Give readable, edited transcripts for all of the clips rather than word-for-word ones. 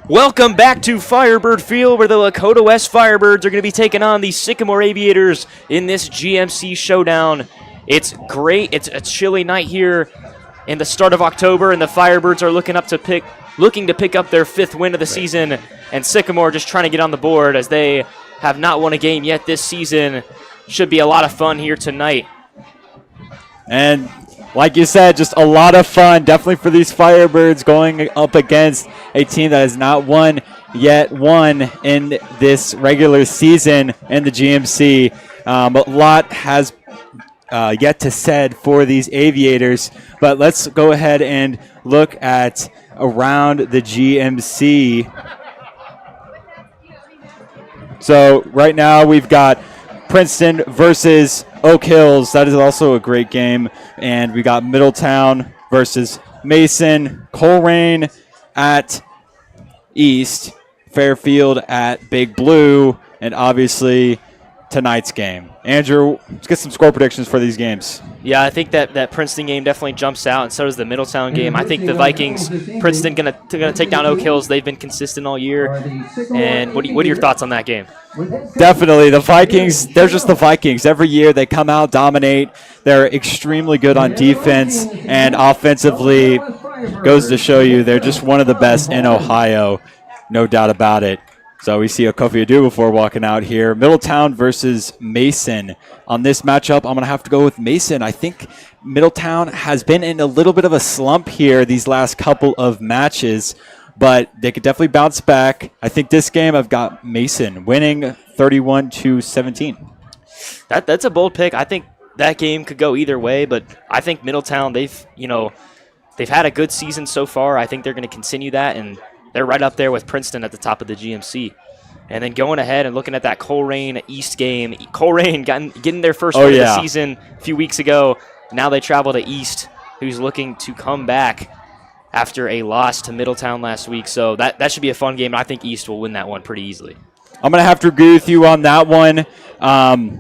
Welcome back to Firebird Field, where the Lakota West Firebirds are going to be taking on the Sycamore Aviators in this GMC showdown. It's great. It's a chilly night here in the start of October, and the Firebirds are looking to pick up their 5th win of the season, and Sycamore just trying to get on the board as they have not won a game yet this season. Should be a lot of fun here tonight. And like you said, just a lot of fun, definitely for these Firebirds going up against a team that has not won in this regular season in the GMC. A lot has yet to said for these Aviators, but let's go ahead and look at around the GMC. So right now we've got Princeton versus Oak Hills. That is also a great game. And we got Middletown versus Mason, Coleraine at East, Fairfield at Big Blue, and obviously tonight's game. Andrew, let's get some score predictions for these games. Yeah, I think that Princeton game definitely jumps out, and so does the Middletown game. I think the Vikings, Princeton gonna take down Oak Hills. They've been consistent all year. And what are your thoughts on that game? Definitely. The Vikings, they're just the Vikings. Every year they come out, dominate. They're extremely good on defense, and offensively goes to show you they're just one of the best in Ohio, no doubt about it. So we see a Kofi Adu before walking out here. Middletown versus Mason. On this matchup, I'm going to have to go with Mason. I think Middletown has been in a little bit of a slump here these last couple of matches, but they could definitely bounce back. I think this game I've got Mason winning 31-17. That's a bold pick. I think that game could go either way, but I think Middletown, they've had a good season so far. I think they're going to continue that, and they're right up there with Princeton at the top of the GMC. And then going ahead and looking at that Coleraine East game. Coleraine getting their first win of the season a few weeks ago. Now they travel to East, who's looking to come back after a loss to Middletown last week. So that should be a fun game. I think East will win that one pretty easily. I'm going to have to agree with you on that one.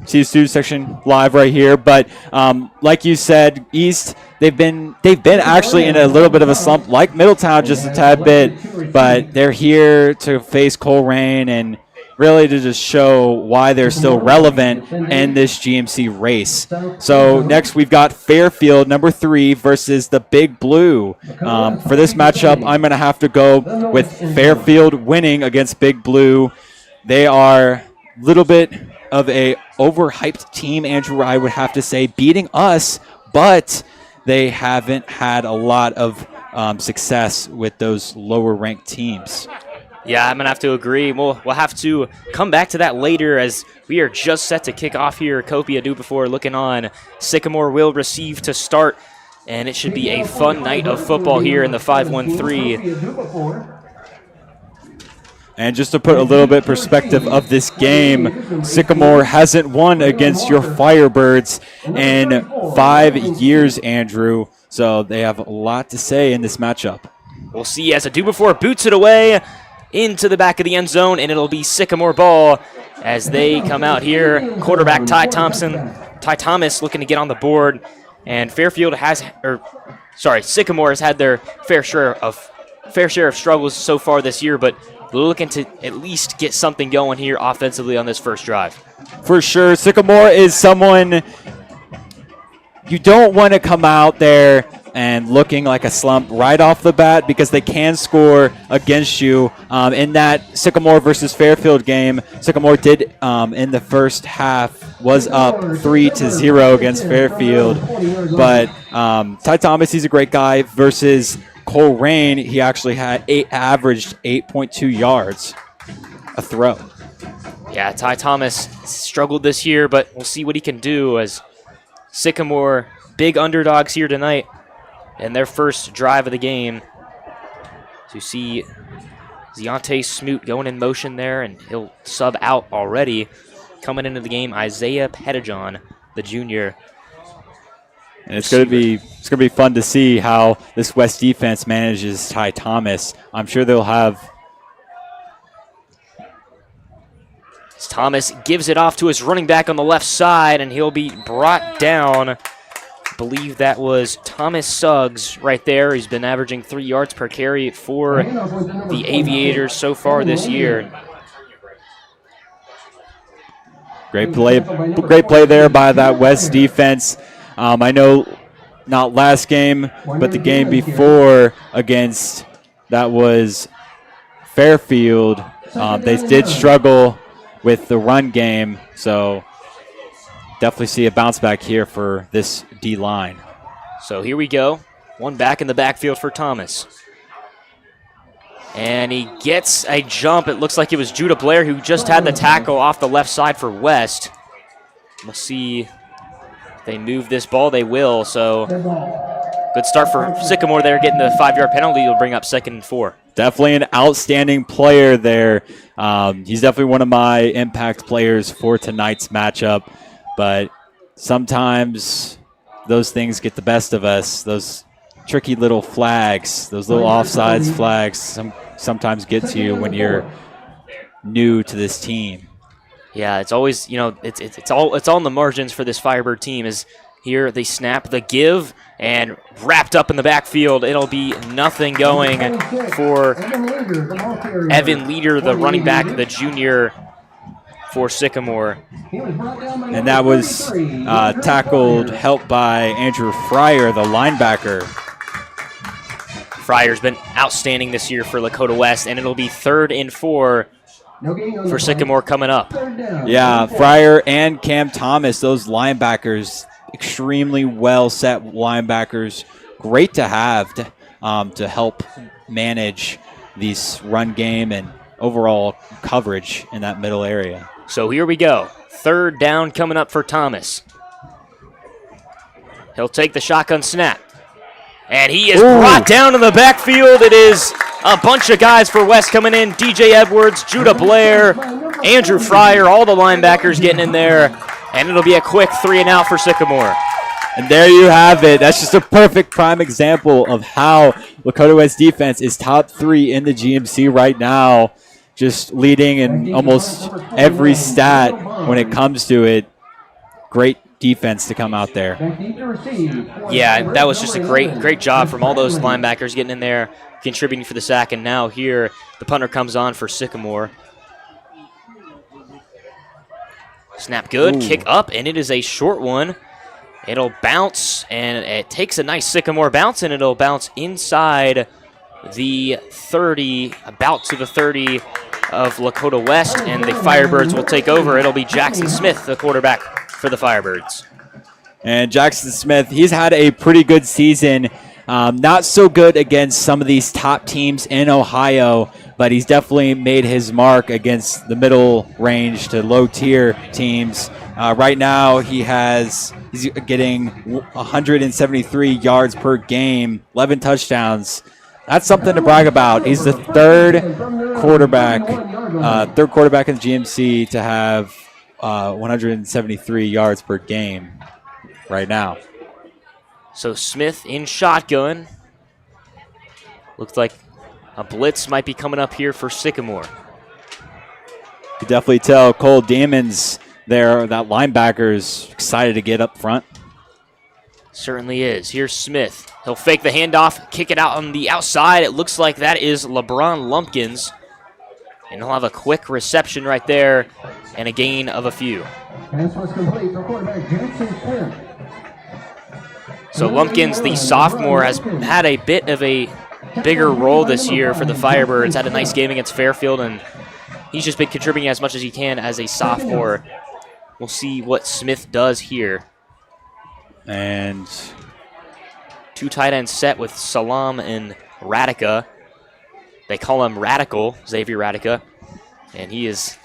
See the student section live right here. But like you said, East, they've been actually in a little bit of a slump, like Middletown just a tad bit. But they're here to face Coleraine and really to just show why they're still relevant in this GMC race. So next we've got Fairfield, number 3, versus the Big Blue. For this matchup, I'm going to have to go with Fairfield winning against Big Blue. They are a little bit of a overhyped team, Andrew, I would have to say, beating us, but they haven't had a lot of success with those lower-ranked teams. Yeah, I'm going to have to agree. We'll have to come back to that later as we are just set to kick off here. Kofi Adu before looking on. Sycamore will receive to start, and it should be a fun night of football here in the 5-1-3. And just to put a little bit perspective of this game, Sycamore hasn't won against your Firebirds in 5 years, Andrew. So they have a lot to say in this matchup. We'll see as Adu before boots it away into the back of the end zone, and it'll be Sycamore ball as they come out here. Quarterback Ty Thomas looking to get on the board, and Sycamore has had their fair share of struggles so far this year, but looking to at least get something going here offensively on this first drive. For sure. Sycamore is someone you don't want to come out there and looking like a slump right off the bat because they can score against you. In that Sycamore versus Fairfield game, Sycamore did in the first half was up 3-0 against Fairfield. But Ty Thomas, he's a great guy versus Coleraine, he actually averaged 8.2 yards a throw. Yeah, Ty Thomas struggled this year, but we'll see what he can do as Sycamore, big underdogs here tonight in their first drive of the game. To see Deontay Smoot going in motion there, and he'll sub out already. Coming into the game, Isaiah Pettijohn, the junior. And it's going to be fun to see how this West defense manages Ty Thomas. I'm sure they'll have. Thomas gives it off to his running back on the left side, and he'll be brought down believe that was Thomas Suggs right there. He's been averaging 3 yards per carry for the Aviators so far this year. Great play there by that West defense. I know not last game, but the game before against that was Fairfield. They did struggle with the run game, so definitely see a bounce back here for this D-line. So here we go. One back in the backfield for Thomas. And he gets a jump. It looks like it was Judah Blair who just had the tackle off the left side for West. We'll see if they move this ball. They will. So good start for Sycamore there, getting the 5-yard penalty. Will bring up 2nd and 4. Definitely an outstanding player there. He's definitely one of my impact players for tonight's matchup. But sometimes those things get the best of us. Those tricky little flags, those little offsides flags sometimes get to you when you're new to this team. Yeah, it's always, it's all in the margins for this Firebird team. Is here they snap the give and wrapped up in the backfield. It'll be nothing going for Evan Leader, the running back, the junior for Sycamore. And that was tackled, helped by Andrew Fryer, the linebacker. Fryer's been outstanding this year for Lakota West, and it'll be 3rd and 4 for Sycamore coming up. Yeah, Fryer and Cam Thomas, those linebackers, extremely well set linebackers. Great to have to help manage this run game and overall coverage in that middle area. So here we go. 3rd down coming up for Thomas. He'll take the shotgun snap. And he is brought down in the backfield. It is a bunch of guys for West coming in. DJ Edwards, Judah Blair, Andrew Fryer, all the linebackers getting in there. And it'll be a quick 3 and out for Sycamore. And there you have it. That's just a perfect prime example of how Lakota West defense is top 3 in the GMC right now. Just leading in almost every stat when it comes to it. Great defense to come out there. Yeah, that was just a great job from all those linebackers getting in there, contributing for the sack. And now here, the punter comes on for Sycamore. Snap good, kick up, and it is a short one. It'll bounce, and it takes a nice Sycamore bounce, and it'll bounce inside the 30, about to the 30 of Lakota West, and the Firebirds will take over. It'll be Jackson Smith, the quarterback for the Firebirds. And Jackson Smith, he's had a pretty good season. Not so good against some of these top teams in Ohio, but he's definitely made his mark against the middle range to low tier teams. Right now, he's getting 173 yards per game, 11 touchdowns. That's something to brag about. He's the third quarterback in the GMC to have 173 yards per game right now. So Smith in shotgun. Looks like a blitz might be coming up here for Sycamore. You can definitely tell Cole Demons there, that linebacker's excited to get up front. Certainly is. Here's Smith. He'll fake the handoff, kick it out on the outside. It looks like that is LeBron Lumpkins. And he'll have a quick reception right there and a gain of a few. So Lumpkins, the sophomore, has had a bit of a bigger role this year for the Firebirds. Had a nice game against Fairfield, and he's just been contributing as much as he can as a sophomore. We'll see what Smith does here. And 2 tight ends set with Salam and Radica. They call him Radical, Xavier Radica. And he is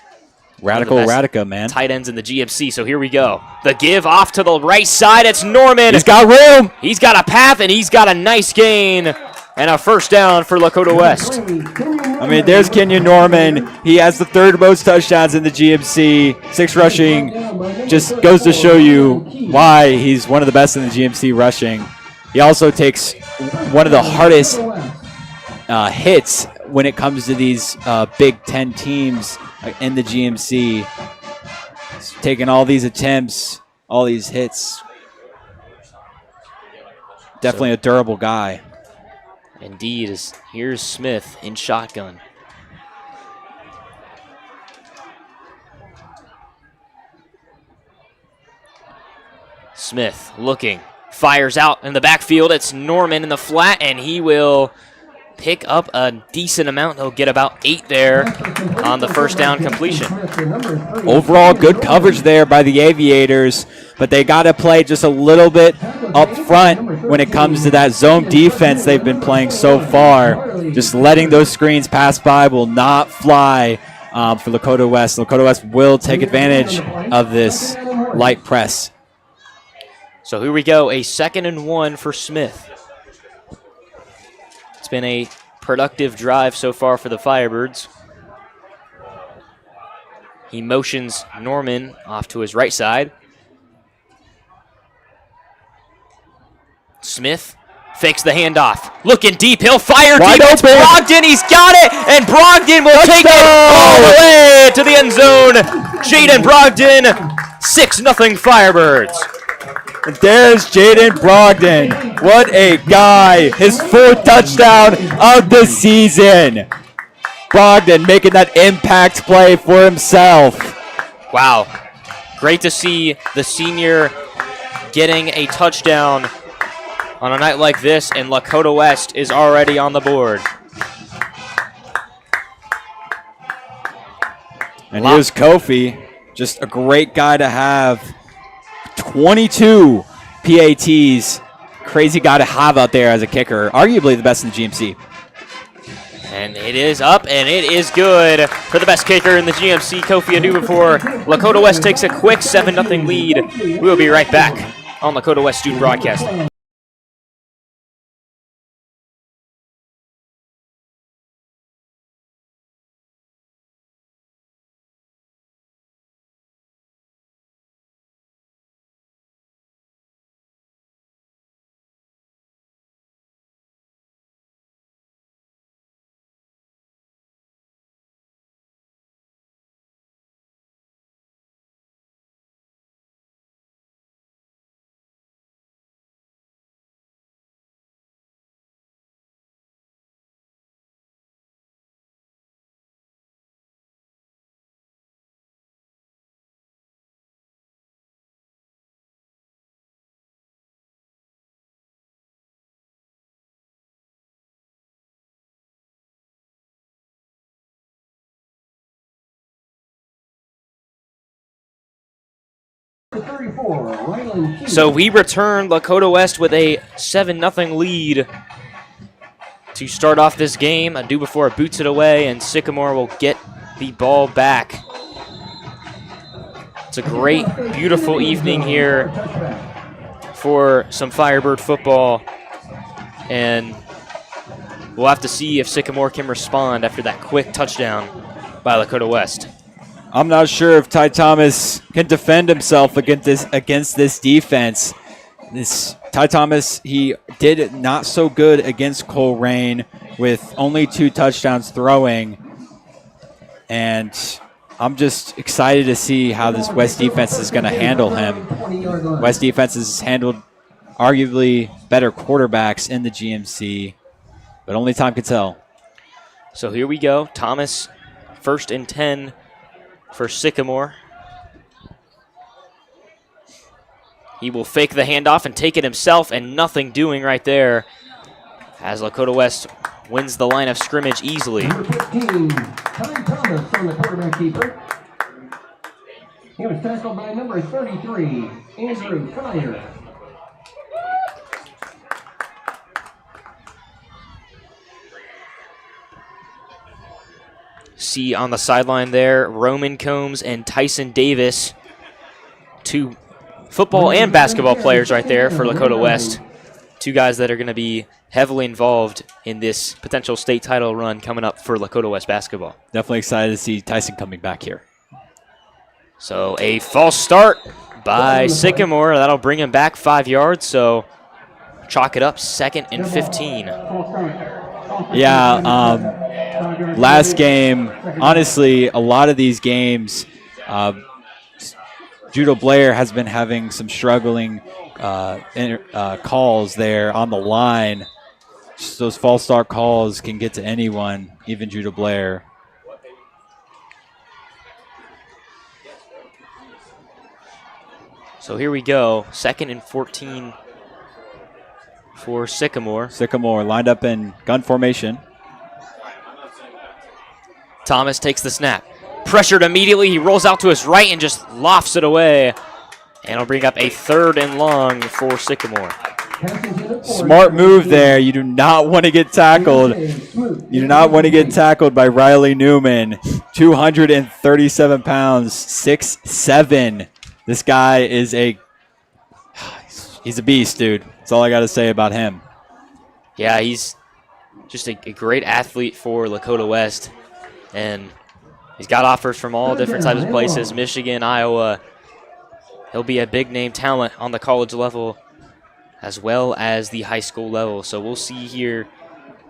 Radical Radica, man. Tight ends in the GMC, so here we go. The give off to the right side. It's Norman. He's got room. He's got a path, and he's got a nice gain. And a first down for Lakota West. I mean, there's Kenyon Norman. He has the 3rd most touchdowns in the GMC. 6 rushing. Just goes to show you why he's one of the best in the GMC rushing. He also takes one of the hardest hits when it comes to these Big Ten teams in the GMC. He's taking all these attempts, all these hits. Definitely a durable guy. Indeed. Here's Smith in shotgun. Smith looking, fires out in the backfield. It's Norman in the flat, and he will pick up a decent amount. He'll get about 8 there on the first down completion. Overall, good coverage there by the Aviators, but they got to play just a little bit up front when it comes to that zone defense they've been playing so far. Just letting those screens pass by will not fly for Lakota West. Lakota West will take advantage of this light press. So here we go, a 2nd and 1 for Smith. It's been a productive drive so far for the Firebirds. He motions Norman off to his right side. Smith fakes the handoff. Looking deep, he'll fire Wide deep. It's open. Brogdon, he's got it, and Brogdon will take it all the way to the end zone. Jaden Brogdon, 6-0 Firebirds. And there's Jaden Brogdon. What a guy. His 4th touchdown of the season. Brogdon making that impact play for himself. Wow. Great to see the senior getting a touchdown on a night like this, and Lakota West is already on the board. And here's Kofi. Just a great guy to have. 22 PATs. Crazy guy to have out there as a kicker. Arguably the best in the GMC. And it is up, and it is good for the best kicker in the GMC, Kofi Adu, before Lakota West takes a quick 7-0 lead. We'll be right back on Lakota West Student Broadcasting. So we return Lakota West with a 7-0 lead to start off this game. Adu before it boots it away, and Sycamore will get the ball back. It's a great, beautiful evening here for some Firebird football, and we'll have to see if Sycamore can respond after that quick touchdown by Lakota West. I'm not sure if Ty Thomas can defend himself against this defense. Ty Thomas, he did not so good against Coleraine with only 2 touchdowns throwing. And I'm just excited to see how this West defense is going to handle him. West defense has handled arguably better quarterbacks in the GMC, but only time can tell. So here we go. Thomas, 1st and 10 for Sycamore. He will fake the handoff and take it himself, and nothing doing right there as Lakota West wins the line of scrimmage easily. Number 15, Ty Thomas on the quarterback keeper. He was tackled by number 33, Andrew Fryer. See on the sideline there, Roman Combs and Tyson Davis, 2 football and basketball players right there for Lakota West. 2 guys that are going to be heavily involved in this potential state title run coming up for Lakota West basketball. Definitely excited to see Tyson coming back here. So a false start by Sycamore. That'll bring him back 5 yards, so chalk it up, 2nd and 15. Yeah, last game, honestly, a lot of these games, Judo Blair has been having some struggling calls there on the line. Just those false start calls can get to anyone, even Judo Blair. So here we go, 2nd and 14 for Sycamore. Sycamore lined up in gun formation. Thomas takes the snap. Pressured immediately, he rolls out to his right and just lofts it away. And it'll bring up a 3rd and long for Sycamore. Smart move there. You do not want to get tackled. You do not want to get tackled by Riley Newman. 237 pounds, 6'7". This guy is he's a beast, dude. That's all I got to say about him. Yeah, he's just a great athlete for Lakota West. And he's got offers from all different types of places, Michigan, Iowa. He'll be a big-name talent on the college level as well as the high school level. So we'll see here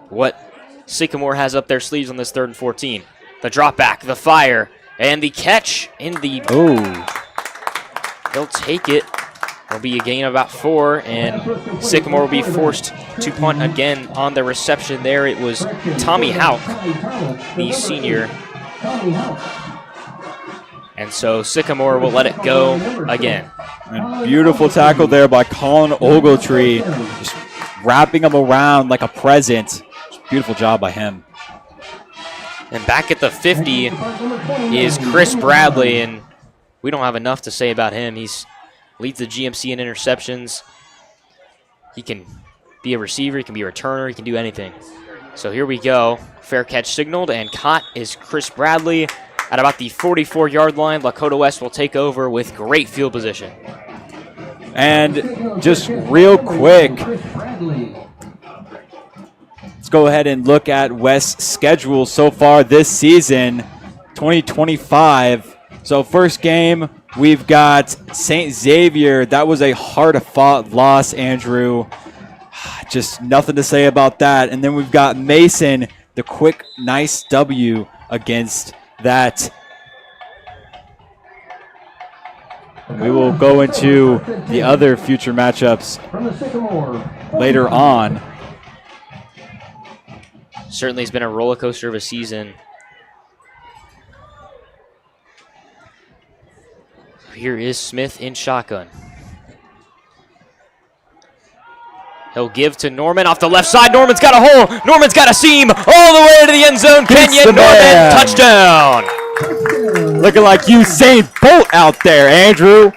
what Sycamore has up their sleeves on this 3rd and 14. The drop back, the fire, and the catch in the... Oh. They'll take it. It'll be a gain of about 4, and Sycamore will be forced to punt again on the reception there. It was Tommy Hauk, the senior. And so Sycamore will let it go again. And beautiful tackle there by Colin Ogletree, just wrapping him around like a present. Beautiful job by him. And back at the 50 is Chris Bradley, and we don't have enough to say about him. He's leads the GMC in interceptions. He can be a receiver, he can be a returner, he can do anything. So here we go. Fair catch signaled, and caught is Chris Bradley at about the 44-yard line. Lakota West will take over with great field position. And just real quick, let's go ahead and look at West's schedule so far this season, 2025. So first game, we've got St. Xavier. That was a hard-fought loss, Andrew. Just nothing to say about that. And then we've got Mason, the quick, nice W against that. We will go into the other future matchups later on. Certainly has been a roller coaster of a season. Here is Smith in shotgun. He'll give to Norman off the left side. Norman's got a hole. Norman's got a seam all the way to the end zone. Kenyon Norman, touchdown. Looking like Usain Bolt out there, Andrew.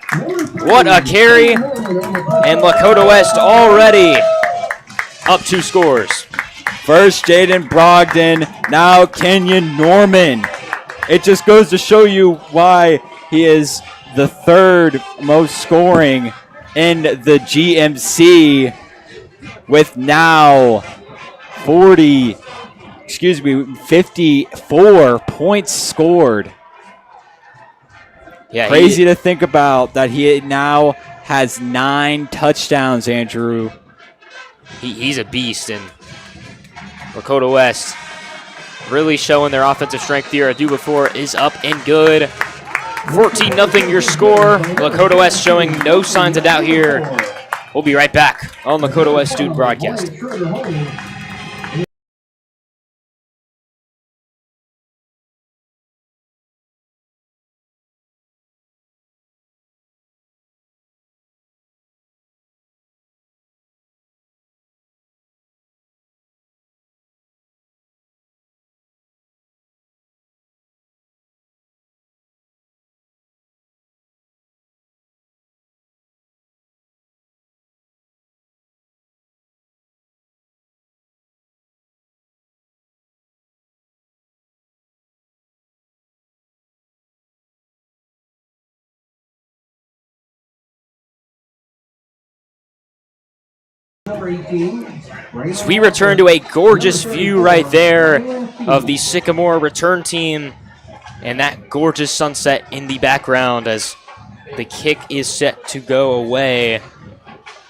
What a carry. And Lakota West already up 2 scores. First Jaden Brogdon, now Kenyon Norman. It just goes to show you why he is the 3rd most scoring in the GMC with now 54 points scored. Yeah, crazy to think about that he now has 9 touchdowns, Andrew. He's a beast, and Lakota West really showing their offensive strength here. Adubafor is up and good. 14-0 your score. Lakota West showing no signs of doubt here. We'll be right back on Lakota West Student Broadcast. As we return to a gorgeous view right there of the Sycamore return team and that gorgeous sunset in the background as the kick is set to go away.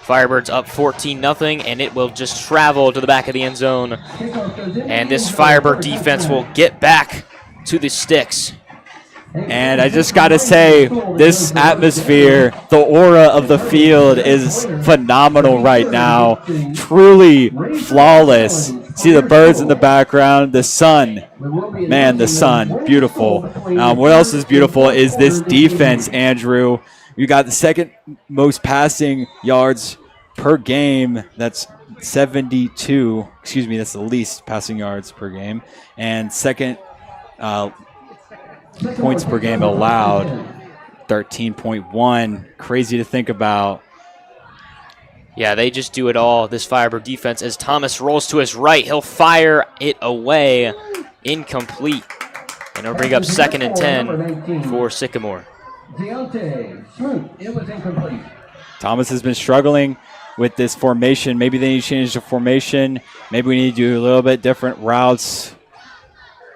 Firebirds up 14-0, and it will just travel to the back of the end zone. And this Firebird defense will get back to the sticks. And I just got to say, this atmosphere, the aura of the field is phenomenal right now. Truly flawless. See the birds in the background, the sun. Man, the sun, beautiful. What else is beautiful is this defense, Andrew. You got the second most passing yards per game. That's 72. Excuse me, that's the least passing yards per game. And second points per game allowed, 13.1. Crazy to think about. Yeah, they just do it all, this Firebird defense. As Thomas rolls to his right, he'll fire it away. Incomplete. And it'll bring up 2nd and 10 for Sycamore. It was incomplete. Thomas has been struggling with this formation. Maybe they need to change the formation. Maybe we need to do a little bit different routes.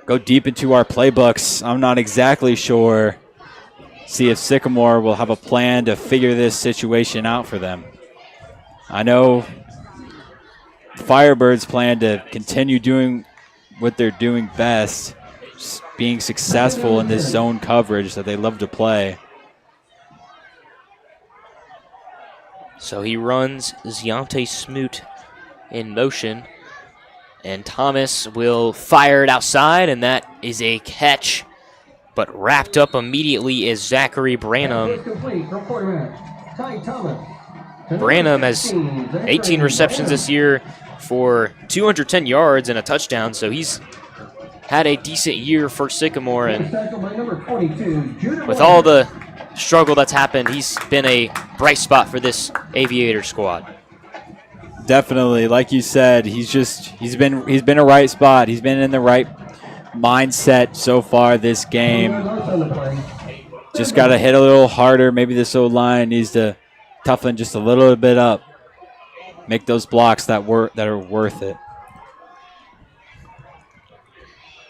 Go deep into our playbooks. I'm not exactly sure. See if Sycamore will have a plan to figure this situation out for them. I know Firebirds plan to continue doing what they're doing best, being successful in this zone coverage that they love to play. So he runs Ziante Smoot in motion. And Thomas will fire it outside, and that is a catch. But wrapped up immediately is Zachary Branham. Branham has 18 receptions this year for 210 yards and a touchdown, so he's had a decent year for Sycamore. And with all the struggle that's happened, he's been a bright spot for this Aviator squad. Definitely, like you said, he's been a right spot. He's been in the right mindset so far this game. Just got to hit a little harder. Maybe this O-line needs to toughen just a little bit up. Make those blocks that are worth it.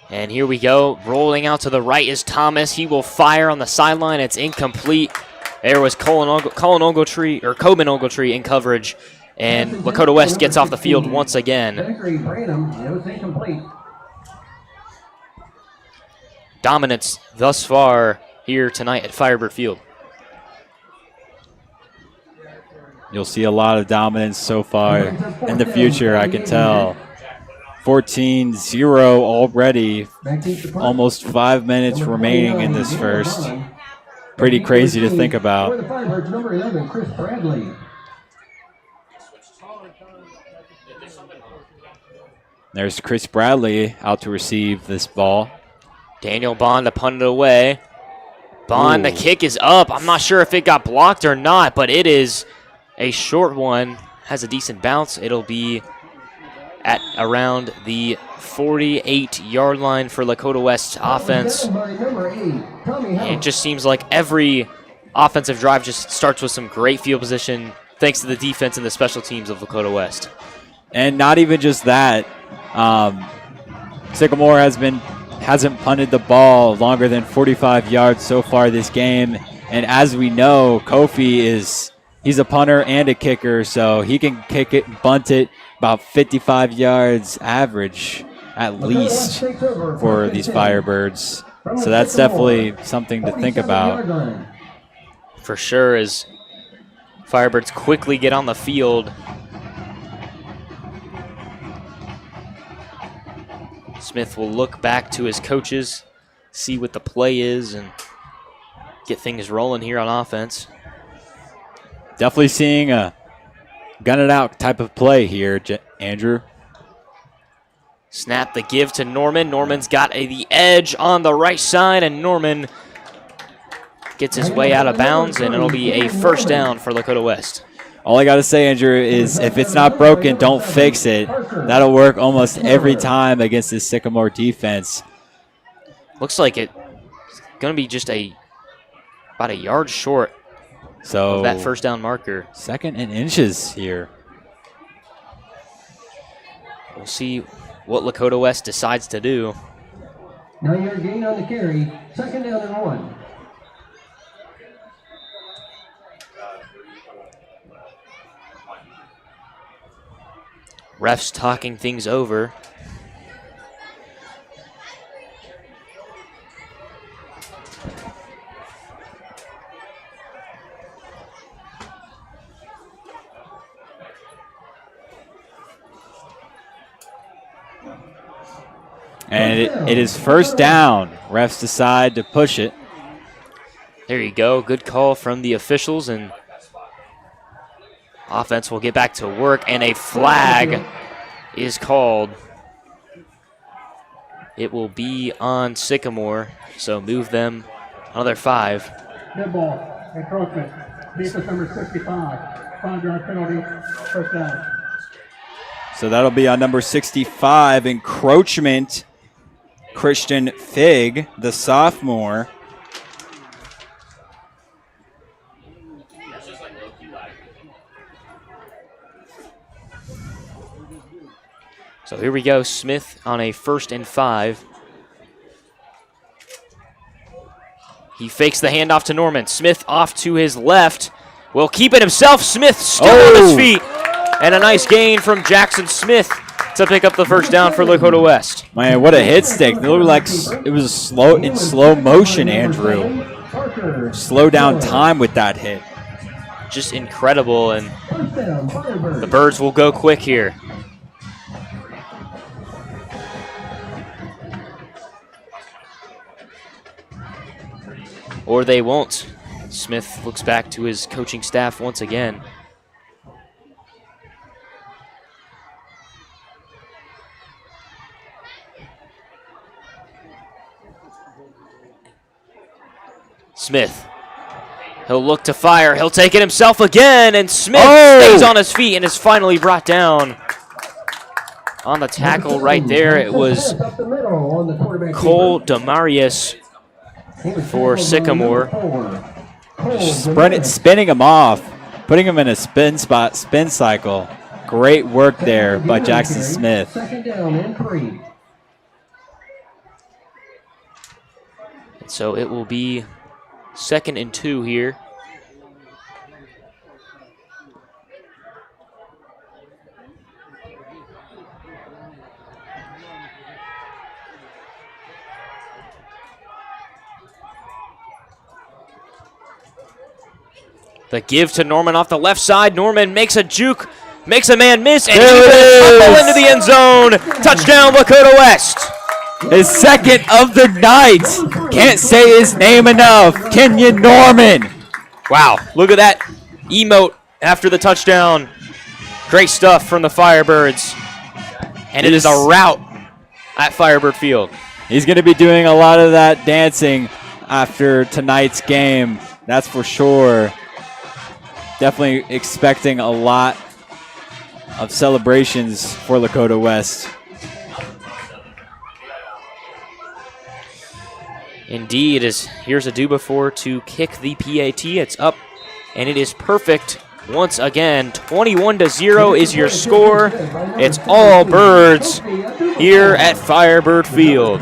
And here we go. Rolling out to the right is Thomas. He will fire on the sideline. It's incomplete. There was Coleman Ogletree in coverage. And Lakota West gets off the field once again. Dominance thus far here tonight at Firebird Field. You'll see a lot of dominance so far in the future, I can tell. 14-0 already. Almost 5 minutes remaining in this first. Pretty crazy to think about. There's Chris Bradley out to receive this ball. Daniel Bond to punt it away. Bond, the kick is up. I'm not sure if it got blocked or not, but it is a short one. Has a decent bounce. It'll be at around the 48-yard line for Lakota West's offense. And it just seems like every offensive drive just starts with some great field position thanks to the defense and the special teams of Lakota West. And not even just that. Sycamore hasn't punted the ball longer than 45 yards so far this game. And as we know, Kofi he's a punter and a kicker, so he can kick it and bunt it about 55 yards average at least for these Firebirds. So that's definitely something to think about. For sure, as Firebirds quickly get on the field. Smith will look back to his coaches, see what the play is, and get things rolling here on offense. Definitely seeing a gun it out type of play here, Andrew. Snap the give to Norman. Norman's got the edge on the right side, and Norman gets his way out of bounds, and it'll be a first down for Lakota West. All I got to say, Andrew, is if it's not broken, don't fix it. That'll work almost every time against this Sycamore defense. Looks like it's going to be just about a yard short of that first down marker. 2nd and inches here. We'll see what Lakota West decides to do. 9-yard gain on the carry. 2nd down and 1. Refs talking things over. And it is first down. Refs decide to push it. There you go. Good call from the officials, and offense will get back to work, and a flag is called. It will be on Sycamore, so move them another 5. Good ball. Encroachment. Defense number 65. 5-yard penalty. First down. So that'll be on number 65, encroachment. Christian Fig, the sophomore. So here we go, Smith on a 1st and 5. He fakes the handoff to Norman. Smith off to his left. Will keep it himself. Smith still on his feet. And a nice gain from Jackson Smith to pick up the first down for Lakota West. Man, what a hit stick. It looked like it was in slow motion, Andrew. Slow down time with that hit. Just incredible, and the Birds will go quick here. Or they won't. Smith looks back to his coaching staff once again. Smith. He'll look to fire. He'll take it himself again, and Smith stays on his feet and is finally brought down. On the tackle right there, it was Cole Demarius for Sycamore. Spinning him off, putting him in a spin cycle. Great work there by Jackson Smith. Second down and 3. So it will be 2nd and 2 here. The give to Norman off the left side. Norman makes a juke, makes a man miss, and he's going to tumble into the end zone. Touchdown, Lakota West. His 2nd of the night. Can't say his name enough. Kenyon Norman. Wow, look at that emote after the touchdown. Great stuff from the Firebirds. And it is a rout at Firebird Field. He's going to be doing a lot of that dancing after tonight's game. That's for sure. Definitely expecting a lot of celebrations for Lakota West. Indeed, here's a do before to kick the PAT. It's up, and it is perfect once again. 21-0 is your score. It's all Birds here at Firebird Field.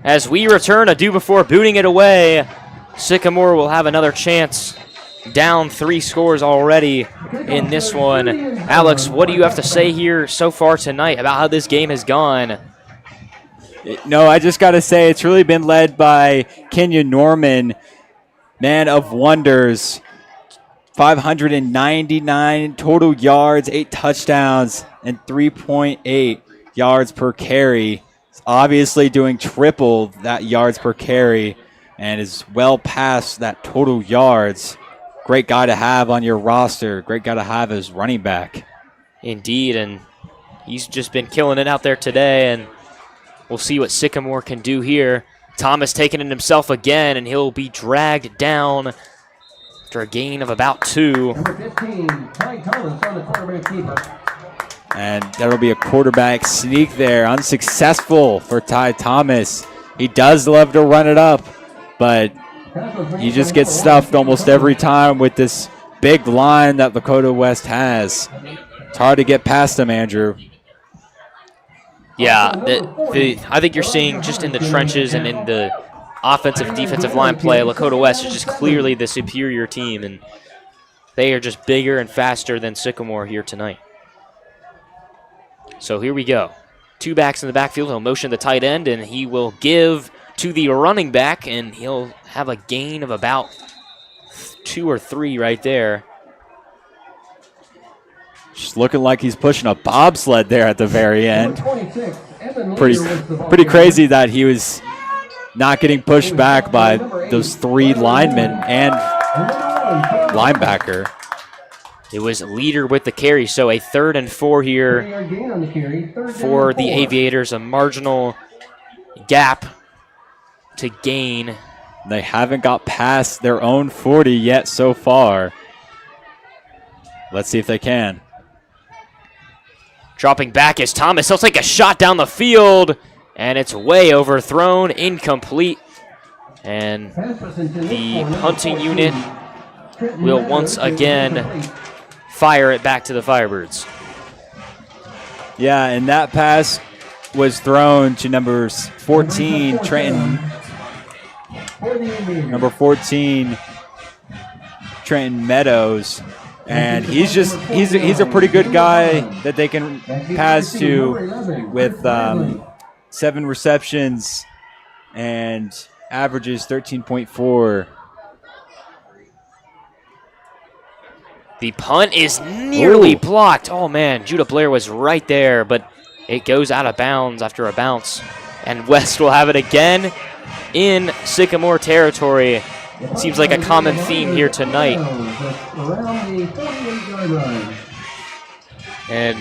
As we return, a do before booting it away. Sycamore will have another chance. Down 3 scores already in this one. Alex, what do you have to say here so far tonight about how this game has gone? No, I just got to say it's really been led by Kenyon Norman, man of wonders. 599 total yards, 8 touchdowns, and 3.8 yards per carry. Obviously doing triple that yards per carry and is well past that total yards. Great guy to have on your roster. Great guy to have as running back. Indeed, and He's just been killing it out there today, and we'll see what Sycamore can do here. Thomas taking it himself again, and he'll be dragged down after a gain of about 2. Number 15, Ty Thomas on the quarterback keeper. And that'll be a quarterback sneak there. Unsuccessful for Ty Thomas. He does love to run it up, but he just gets stuffed almost every time with this big line that Lakota West has. It's hard to get past him, Andrew. Yeah, I think you're seeing just in the trenches and in the offensive defensive line play, Lakota West is just clearly the superior team, and they are just bigger and faster than Sycamore here tonight. So here we go. 2 backs in the backfield. He'll motion the tight end, and he will give to the running back, and he'll have a gain of about 2 or 3 right there. Just looking like he's pushing a bobsled there at the very end. Number 26, Evan Pretty Leader with the ball. pretty crazy that he was not getting pushed back by those 3 linemen and linebacker. It was Leader with the carry, so a 3rd and 4 here 3-yard gain on the carry, 3rd for down the and 4. Aviators, a marginal gap to gain. They haven't got past their own 40 yet so far. Let's see if they can. Dropping back is Thomas. He'll take a shot down the field, and it's way overthrown, incomplete. And the punting unit will once again fire it back to the Firebirds. Yeah, and that pass was thrown to number 14, Trenton. Number 14, Trenton Meadows. And he's a pretty good guy that they can pass to with 7 receptions and averages 13.4. The punt is nearly blocked. Oh, man, Judah Blair was right there, but it goes out of bounds after a bounce. And West will have it again in Sycamore territory. Seems like a common theme here tonight. Around the 48-yard line. And,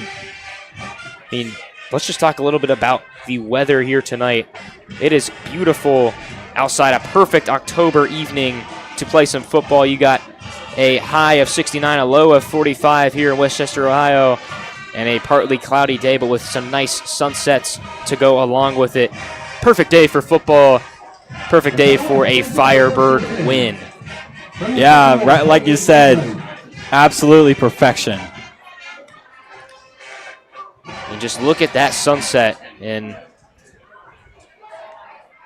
I mean, let's just talk a little bit about the weather here tonight. It is beautiful outside, a perfect October evening to play some football. You got a high of 69, a low of 45 here in Westchester, Ohio, and a partly cloudy day, but with some nice sunsets to go along with it. Perfect day for football. Perfect day for a Firebird win. Yeah, right, like you said, absolutely perfection. And just look at that sunset, and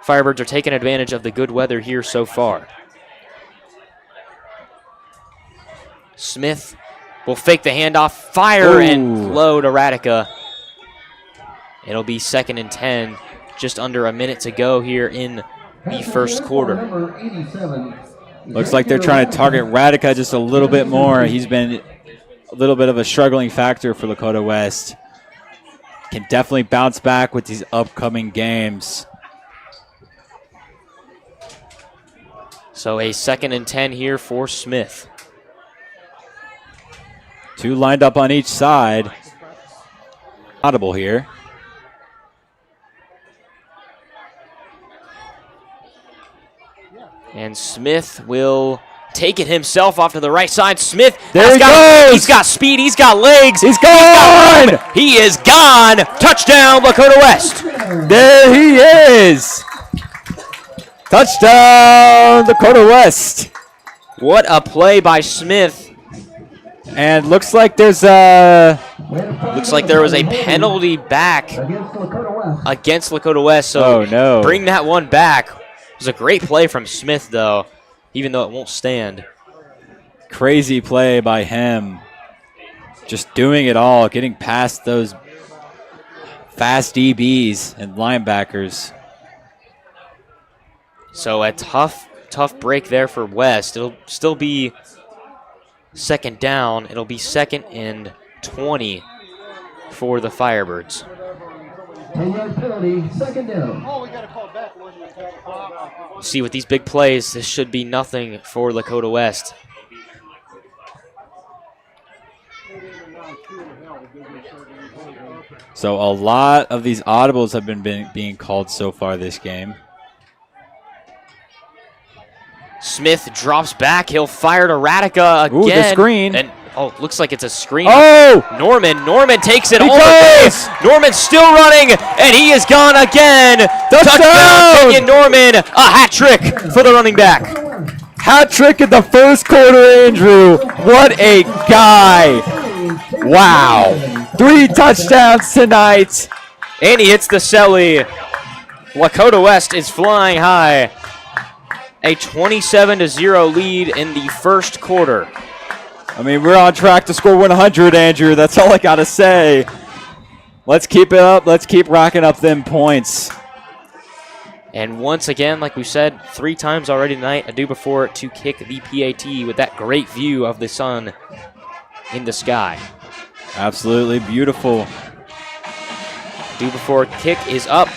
Firebirds are taking advantage of the good weather here so far. Smith will fake the handoff, fire, and low to Radica. It'll be 2nd and 10, just under a minute to go here in the first quarter. Number 87. Looks like they're trying to target Radica just a little bit more. He's been a little bit of a struggling factor for Lakota West. Can definitely bounce back with these upcoming games. So a 2nd and 10 here for Smith. 2 lined up on each side. Audible here. And Smith will take it himself off to the right side. Smith, There he goes! He's got speed, he's got legs. He's gone! He is gone. Touchdown, Lakota West. There he is! Touchdown, Lakota West! What a play by Smith. And looks like there's a... Looks like there was a penalty back against Lakota West. So Oh, no. bring that one back. It was a great play from Smith, though, even though it won't stand. Crazy play by him. Just doing it all, getting past those fast DBs and linebackers. So a tough break there for West. It'll still be 2nd down. It'll be 2nd and 20 for the Firebirds. 10-yard penalty, 2nd down. See, with these big plays, this should be nothing for Lakota West. So a lot of these audibles have been being called so far this game. Smith drops back. He'll fire to Radica again. Ooh, the screen. And looks like it's a screen. Oh! Norman takes it He all the way. goes! Norman's still running, and he is gone again. Touchdown, Kenyon Norman. A hat trick for the running back. Hat trick in the first quarter, Andrew. What a guy. Wow. 3 touchdowns tonight. And he hits the celly. Lakota West is flying high. A 27-0 lead in the first quarter. I mean, we're on track to score 100, Andrew. That's all I got to say. Let's keep it up. Let's keep racking up them points. And once again, like we said, 3 times already tonight, a do before to kick the PAT with that great view of the sun in the sky. Absolutely beautiful. Do before kick is up,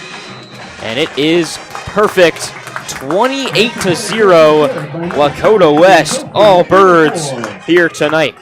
and it is perfect. 28-0, Lakota West, all birds here tonight.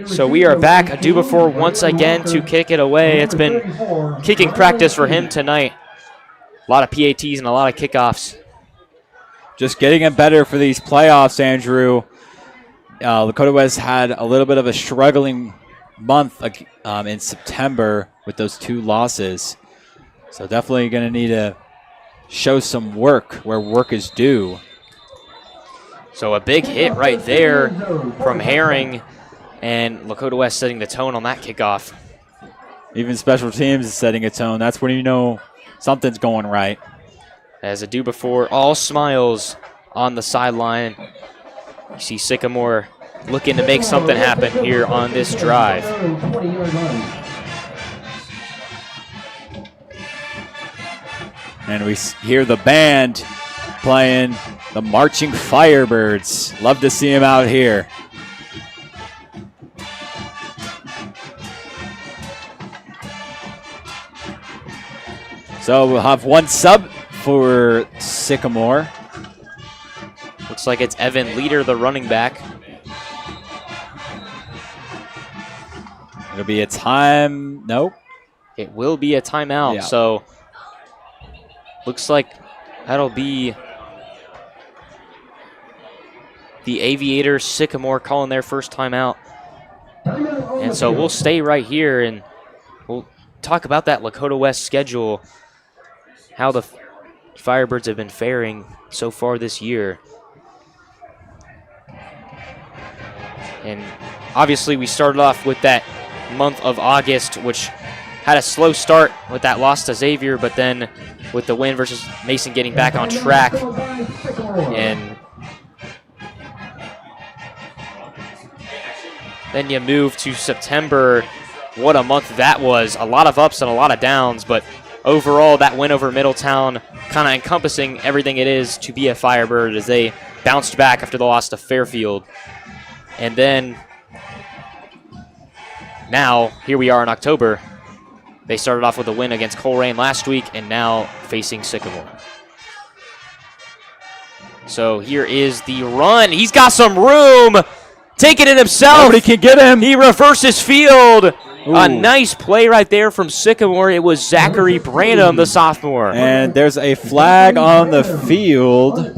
So we are back, a do before once again to kick it away. It's been kicking practice for him tonight. A lot of PATs and a lot of kickoffs. Just getting it better for these playoffs, Andrew. Lakota West had a little bit of a struggling month in September with those 2 losses. So definitely going to need to show some work where work is due. So a big hit right there from Herring, and Lakota West setting the tone on that kickoff. Even special teams is setting a tone. That's when you know something's going right. As a do before, all smiles on the sideline. You see Sycamore looking to make something happen here on this drive. And we hear the band playing the Marching Firebirds. Love to see him out here. So we'll have 1 sub for Sycamore. Looks like it's Evan Leader, the running back. It'll be a time. Nope. It will be a timeout. Yeah. So looks like that'll be the Aviators, Sycamore calling their first timeout. And so we'll stay right here and we'll talk about that Lakota West schedule, how the Firebirds have been faring so far this year. And obviously we started off with that month of August, which had a slow start with that loss to Xavier, but then with the win versus Mason getting back on track. And then you move to September. What a month that was. A lot of ups and a lot of downs, but overall that win over Middletown kind of encompassing everything it is to be a Firebird as they bounced back after the loss to Fairfield. And then now, here we are in October. They started off with a win against Coleraine last week and now facing Sycamore. So here is the run. He's got some room. Taking it himself. Nobody can get him. He reverses field. Ooh. A nice play right there from Sycamore. It was Zachary Branham, the sophomore. And there's a flag on the field.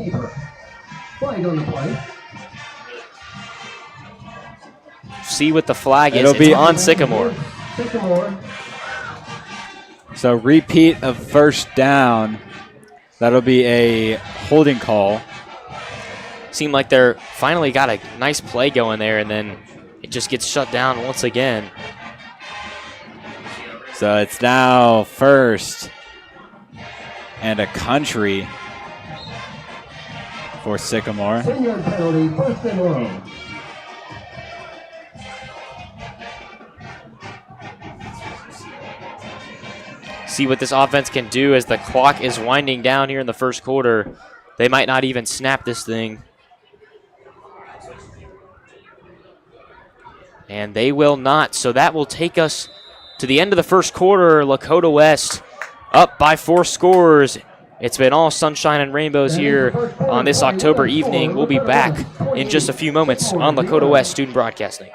Flag on the play. See what the flag is. It'll be it's on Sycamore. Sycamore. So repeat of first down. That'll be a holding call. Seemed like they're finally got a nice play going there, and then it just gets shut down once again. So it's now first and a country for Sycamore. 10-yard penalty, first and long. See what this offense can do as the clock is winding down here in the first quarter. They might not even snap this thing. And they will not. So that will take us to the end of the first quarter. Lakota West up by 4 scores. It's been all sunshine and rainbows here on this October evening. We'll be back in just a few moments on Lakota West Student Broadcasting.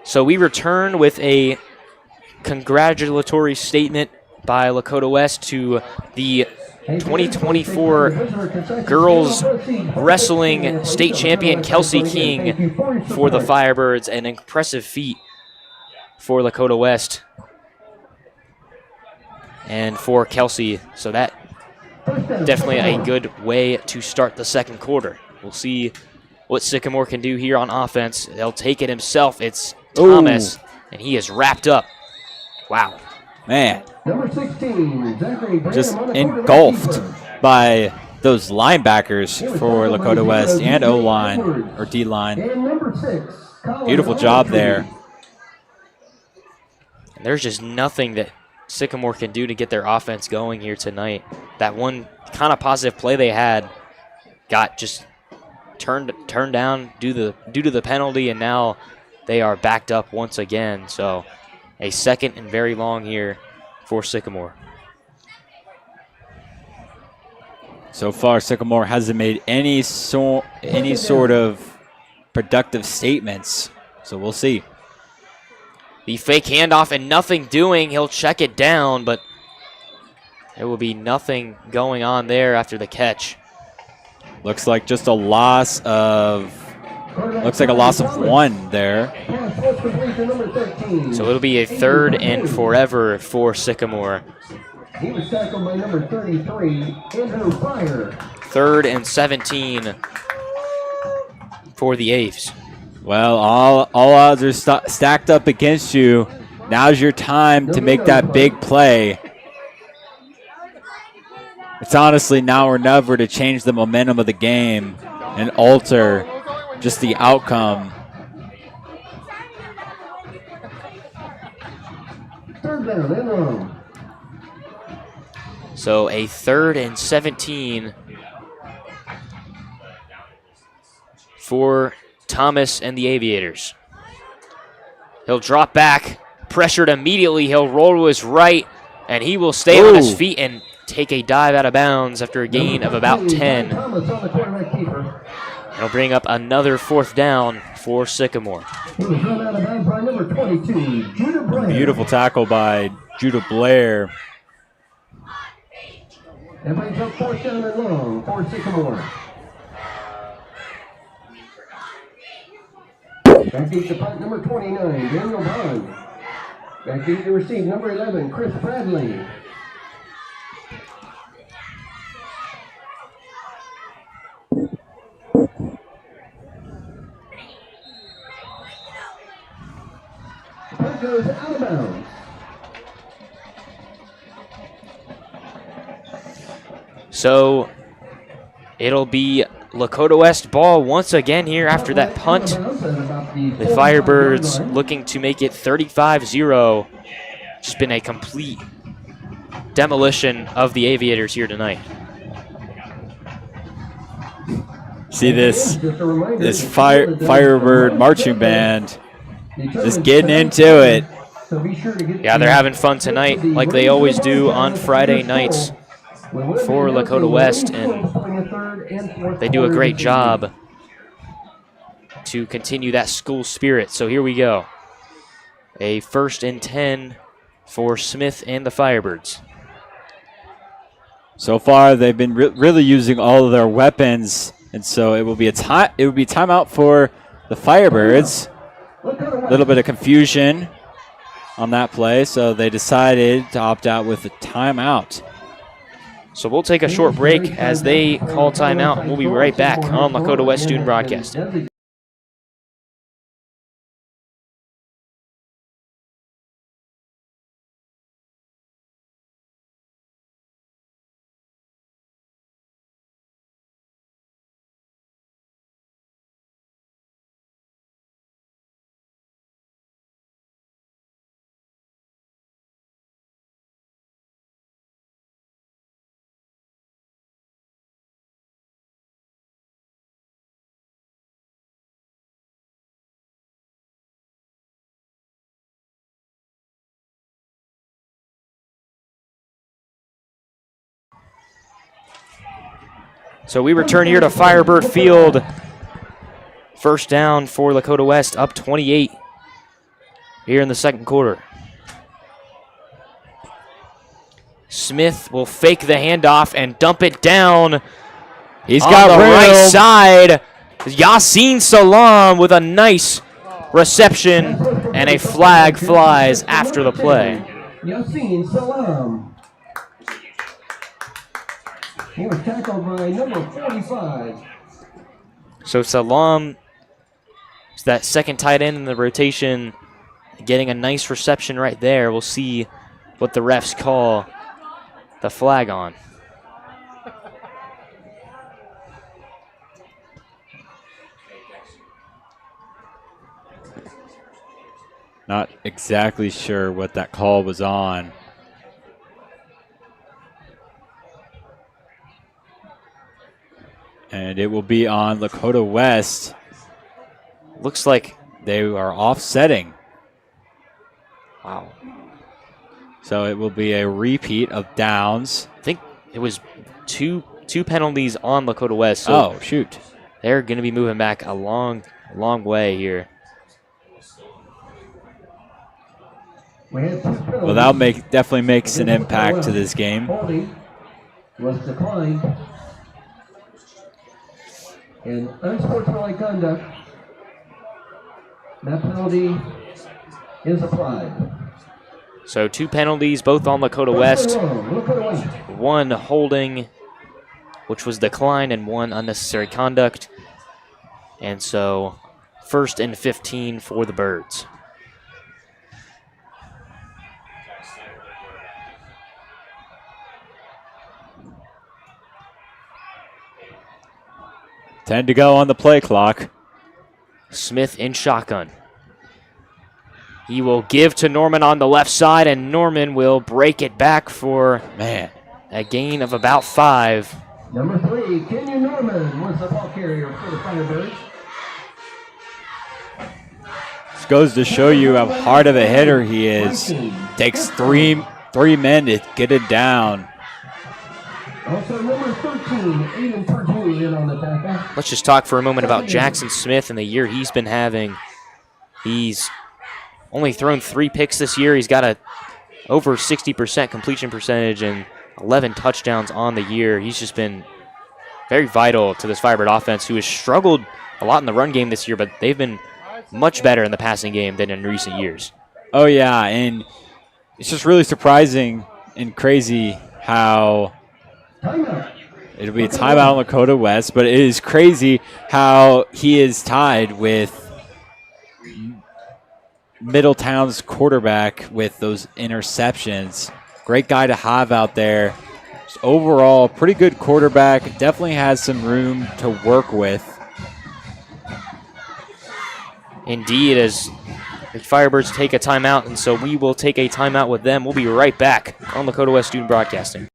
So we return with a congratulatory statement by Lakota West to the 2024 girls wrestling state champion Kelsey King for the Firebirds. An impressive feat for Lakota West and for Kelsey. So that definitely a good way to start the second quarter. We'll see what Sycamore can do here on offense. They'll take it himself. It's Thomas, and he is wrapped up. Wow. Man, Number 16, Zachary just Branham, engulfed by those linebackers for Lakota West and O-line or D-line. and number 6, Colin Beautiful job there. And there's just nothing that Sycamore can do to get their offense going here tonight. That one kind of positive play they had got just turned down due to the penalty, and now they are backed up once again. So a second and very long here for Sycamore. So far, Sycamore hasn't made any sort of productive statements. So we'll see. The fake handoff and nothing doing. He'll check it down, but there will be nothing going on there after the catch. Looks like just a loss of 1 there. So it'll be a 3rd and forever for Sycamore. He was tackled by number 33, Andrew Pryor. 3rd and 17 for the Aves. Well, all odds are stacked up against you. Now's your time to make that big play. It's honestly now or never to change the momentum of the game and alter just the outcome. Third down and long. So a 3rd and 17 for Thomas and the Aviators. He'll drop back, pressured immediately. He'll roll to his right, and he will stay on his feet and take a dive out of bounds after a gain of about 10. Thomas on the quarterback keeper. It'll bring up another 4th down for Sycamore. He was run out of bounds by number 22, Judah Blair. Beautiful tackle by Judah Blair. That brings up 4th down and long for Sycamore. Back deep to punt number 29, Daniel Bond. Back deep to receive number 11, Chris Bradley. Punt goes out of bounds. So it'll be Lakota West ball once again here after that punt. The Firebirds looking to make it 35-0. Just been a complete demolition of the Aviators here tonight. See this Firebird marching band just getting into it. Yeah, they're having fun tonight like they always do on Friday nights for Lakota West, and they do a great job to continue that school spirit. So here we go. A 1st and 10 for Smith and the Firebirds. So far, they've been really using all of their weapons, and so it will be timeout for the Firebirds. A little bit of confusion on that play, so they decided to opt out with a timeout. So we'll take a short break as they call timeout, and we'll be right back on Lakota West Student Broadcasting. So we return here to Firebird Field. 1st down for Lakota West, up 28 here in the 2nd quarter. Smith will fake the handoff and dump it down. He's on got the room. right side. Yasin Salam with a nice reception, and a flag flies after the play. Yasin Salam. He was tackled by number 45. So Salam is that 2nd tight end in the rotation, getting a nice reception right there. We'll see what the refs call the flag on. Not exactly sure what that call was on. And it will be on Lakota West. Looks like they are offsetting. Wow. So it will be a repeat of downs. I think it was two penalties on Lakota West. So oh, shoot. They're going to be moving back a long way here. Well, that'll definitely makes an impact to this game. Was declined. And unsportsmanlike conduct. That penalty is applied. So 2 penalties, both on Lakota West. 1 holding, which was declined, and 1 unnecessary conduct. And so 1st and 15 for the Birds. Ten to go on the play clock. Smith in shotgun. He will give to Norman on the left side, and Norman will break it back for a gain of about 5. Number 3, Kenyon Norman was the ball carrier for the Firebirds. This goes to show you how hard of a hitter he is. Takes three men to get it down. Also, number 13, Aiden Purdue in on the tackle. Let's just talk for a moment about Jackson Smith and the year he's been having. He's only thrown 3 picks this year. He's got a over 60% completion percentage and 11 touchdowns on the year. He's just been very vital to this Firebird offense, who has struggled a lot in the run game this year, but they've been much better in the passing game than in recent years. Oh, yeah, and it's just really surprising and crazy how it'll be a timeout on Lakota West, but it is crazy how he is tied with Middletown's quarterback with those interceptions. Great guy to have out there. Just overall, pretty good quarterback. Definitely has some room to work with. Indeed, as the Firebirds take a timeout, and so we will take a timeout with them. We'll be right back on Lakota West Student Broadcasting.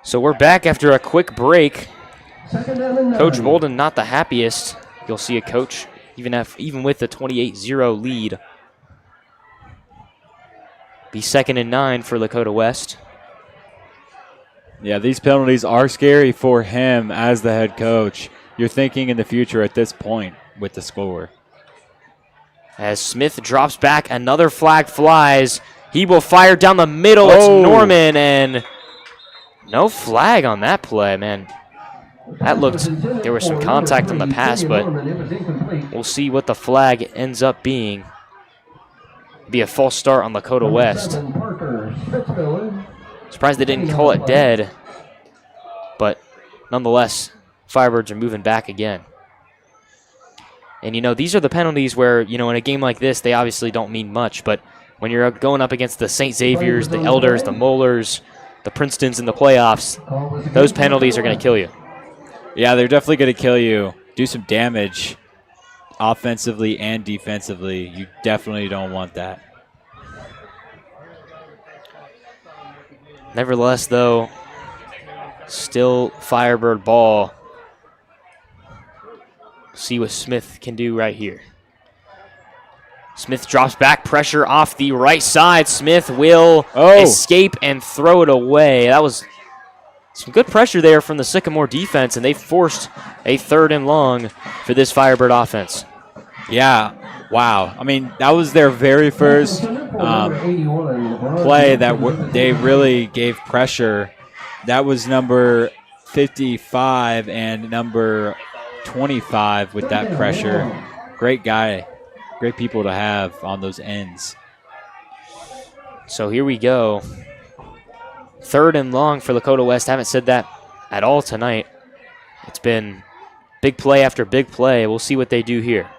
So we're back after a quick break. Coach Bolden not the happiest. You'll see a coach even with the 28-0 lead. Be 2nd and 9 for Lakota West. Yeah, these penalties are scary for him as the head coach. You're thinking in the future at this point with the score. As Smith drops back, another flag flies. He will fire down the middle. It's Norman, and no flag on that play, man. That looked, there was some contact on the pass, but we'll see what the flag ends up being. Be a false start on Lakota West. Surprised they didn't call it dead, but nonetheless, Firebirds are moving back again. And, you know, these are the penalties where, you know, in a game like this, they obviously don't mean much, but when you're going up against the St. Xavier's, the Elders, the Moelers, the Princetons in the playoffs, those penalties are going to kill you. Yeah, they're definitely going to kill you. Do some damage offensively and defensively. You definitely don't want that. Nevertheless, though, still Firebird ball. See what Smith can do right here. Smith drops back, pressure off the right side. Smith will escape and throw it away. That was some good pressure there from the Sycamore defense, and they forced a 3rd and long for this Firebird offense. Yeah, wow. I mean, that was their very first play that they really gave pressure. That was number 55 and number 25 with that pressure. Great guy. Great people to have on those ends. So here we go. 3rd and long for Lakota West. Haven't said that at all tonight. It's been big play after big play. We'll see what they do here.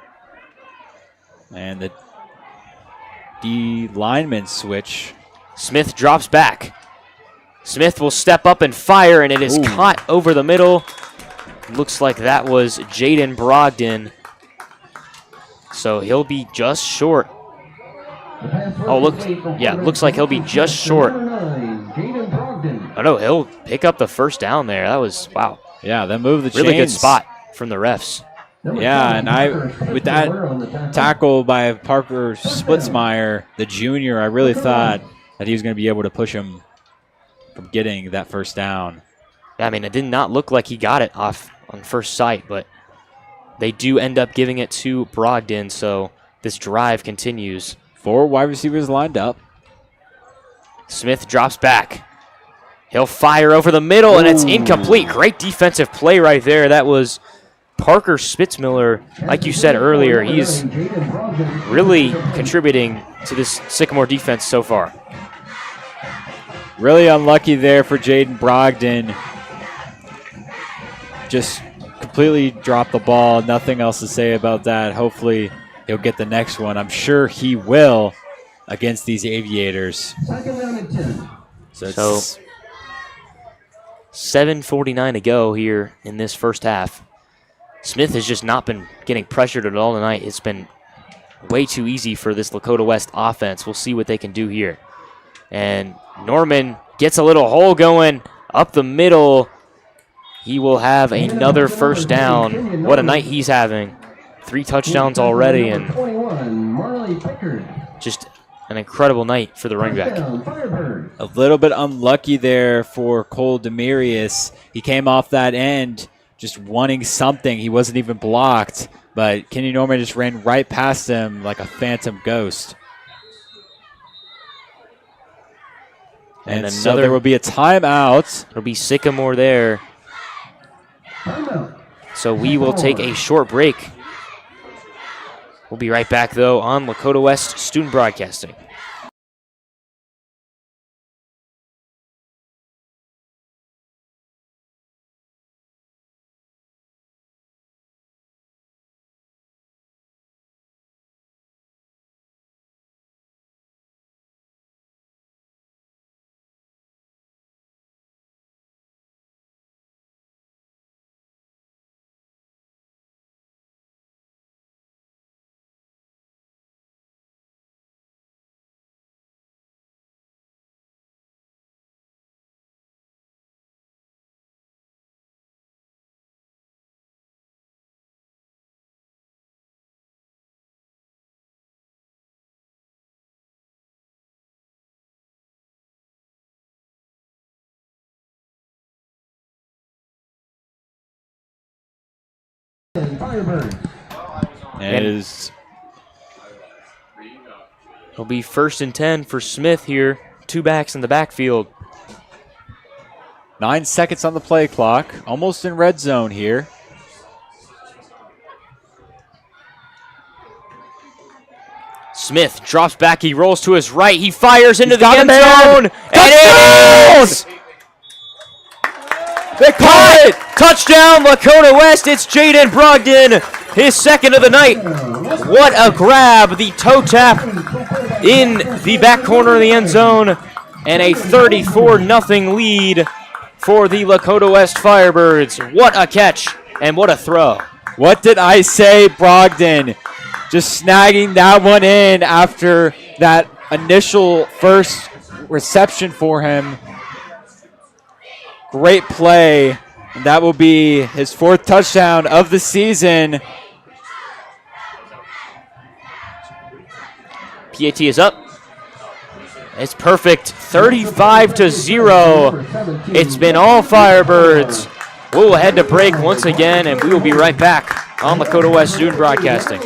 And the D lineman switch. Smith drops back. Smith will step up and fire, and it is caught over the middle. Looks like that was Jaden Brogdon. So he'll be just short. Oh, look. Yeah, looks like he'll be just short. Oh, no, he'll pick up the first down there. That was, wow. Yeah, that moved the chains. Really good spot from the refs. Yeah, and with that tackle by Parker Splitzmeyer, the junior, I really thought that he was going to be able to push him from getting that first down. I mean, it did not look like he got it off on first sight, but they do end up giving it to Brogdon, so this drive continues. 4 wide receivers lined up. Smith drops back. He'll fire over the middle, and it's incomplete. Great defensive play right there. That was Parker Spitzmiller. Like you said earlier, he's really contributing to this Sycamore defense so far. Really unlucky there for Jaden Brogdon. Just completely dropped the ball. Nothing else to say about that. Hopefully he'll get the next one. I'm sure he will against these Aviators. So 7:49 to go here in this first half. Smith has just not been getting pressured at all tonight. It's been way too easy for this Lakota West offense. We'll see what they can do here. And Norman gets a little hole going up the middle. He will have another first down. What a night he's having. 3 touchdowns already, and just an incredible night for the running back. A little bit unlucky there for Cole Demarius. He came off that end just wanting something. He wasn't even blocked, but Kenny Norman just ran right past him like a phantom ghost. And so there will be a timeout. It'll be Sycamore there. So we will take a short break. We'll be right back, though, on Lakota West Student Broadcasting. Firebirds. It'll be 1st and 10 for Smith here. 2 backs in the backfield. 9 seconds on the play clock. Almost in red zone here. Smith drops back. He rolls to his right. He fires into the end zone. And it is! They caught it! Touchdown, Lakota West. It's Jaden Brogdon, his 2nd of the night. What a grab. The toe tap in the back corner of the end zone. And a 34-0 lead for the Lakota West Firebirds. What a catch and what a throw. What did I say, Brogdon? Just snagging that one in after that initial first reception for him. Great play. And that will be his 4th touchdown of the season. PAT is up. It's perfect. 35-0. It's been all Firebirds. We'll head to break once again, and we will be right back on Lakota West Student Broadcasting.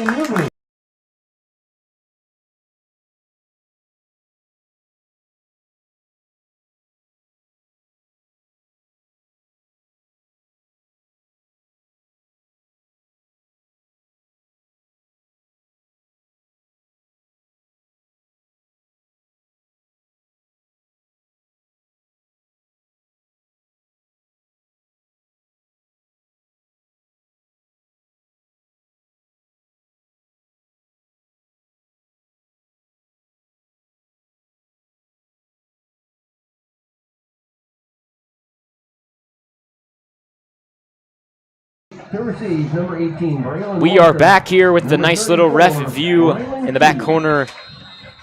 To receive, number 18, Braylon We are Walker. back here with the Number nice little ref 34, view in the back corner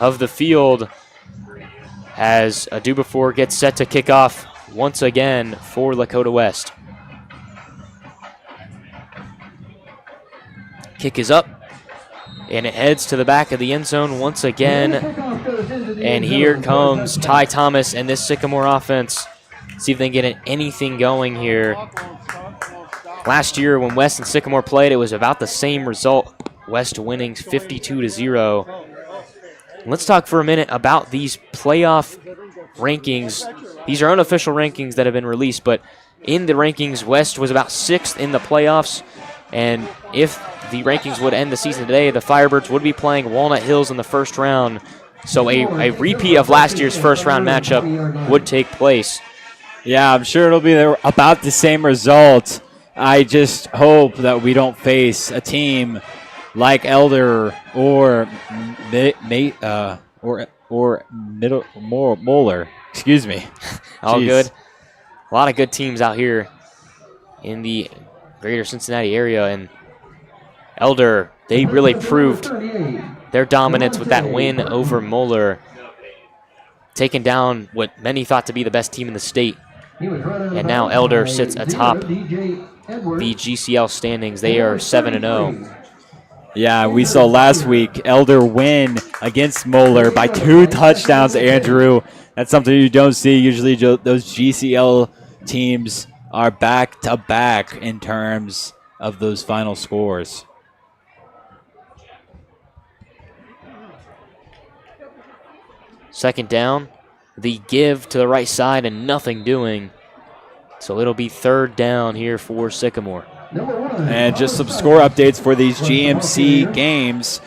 of the field as Adubafor gets set to kick off once again for Lakota West. Kick is up, and it heads to the back of the end zone once again. And here comes Ty Thomas and this Sycamore offense. See if they can get anything going here. Last year when West and Sycamore played, it was about the same result. West winning 52-0. Let's talk for a minute about these playoff rankings. These are unofficial rankings that have been released, but in the rankings, West was about 6th in the playoffs. And if the rankings would end the season today, the Firebirds would be playing Walnut Hills in the 1st round. So a repeat of last year's 1st round matchup would take place. Yeah, I'm sure it'll be about the same result. I just hope that we don't face a team like Elder or Moeller. Excuse me. All Jeez. good. A lot of good teams out here in the greater Cincinnati area, and Elder, they really proved their dominance with that win over Moeller, taking down what many thought to be the best team in the state. And now Elder sits atop the GCL standings. They are 7-0. Yeah, we saw last week Elder win against Moeller by 2 touchdowns, Andrew. That's something you don't see. Usually those GCL teams are back-to-back in terms of those final scores. Second down. the give to the right side and nothing doing. So it'll be 3rd down here for Sycamore. And just some score updates for these GMC games.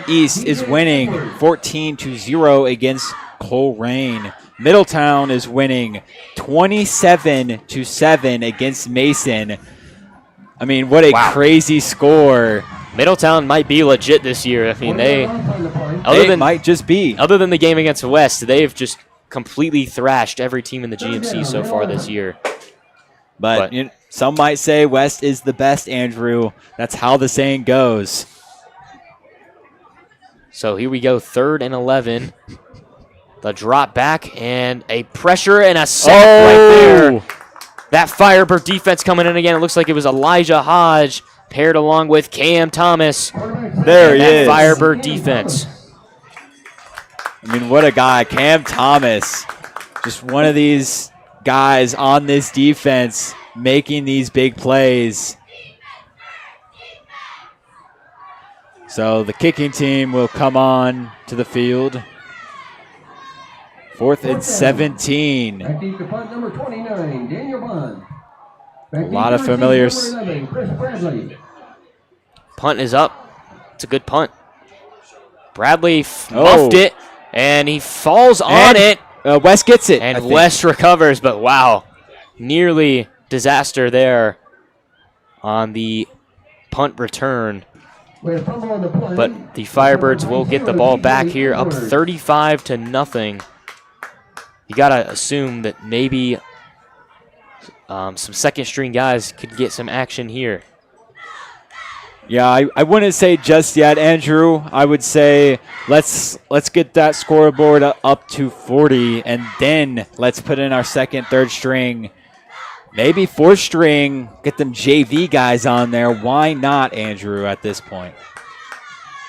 East is winning 14-0 against Coleraine. Middletown is winning 27-7 against Mason. I mean, what a crazy score. Middletown might be legit this year. I mean, they might just be. Other than the game against West, they've just completely thrashed every team in the GMC so far this year. But you know, some might say West is the best, Andrew. That's how the saying goes. So here we go, 3rd and 11. The drop back and a pressure and a sack right there. That Firebird defense coming in again. It looks like it was Elijah Hodge paired along with Cam Thomas. There he is. Firebird defense. I mean, what a guy. Cam Thomas. Just one of these guys on this defense making these big plays. So the kicking team will come on to the field. 4th and 17. Back deep to punt number 29, Daniel Bond. A lot of familiars. Number 11, Chris Bradley. Punt is up. It's a good punt. Bradley muffed it, and he falls on it. West gets it. And West recovers, but wow. Nearly disaster there on the punt return. But the Firebirds will get the ball back here, up 35-0. You got to assume that maybe some second-string guys could get some action here. Yeah, I wouldn't say just yet, Andrew. I would say let's get that scoreboard up to 40, and then let's put in our second, third string, maybe fourth string, get them JV guys on there. Why not, Andrew, at this point?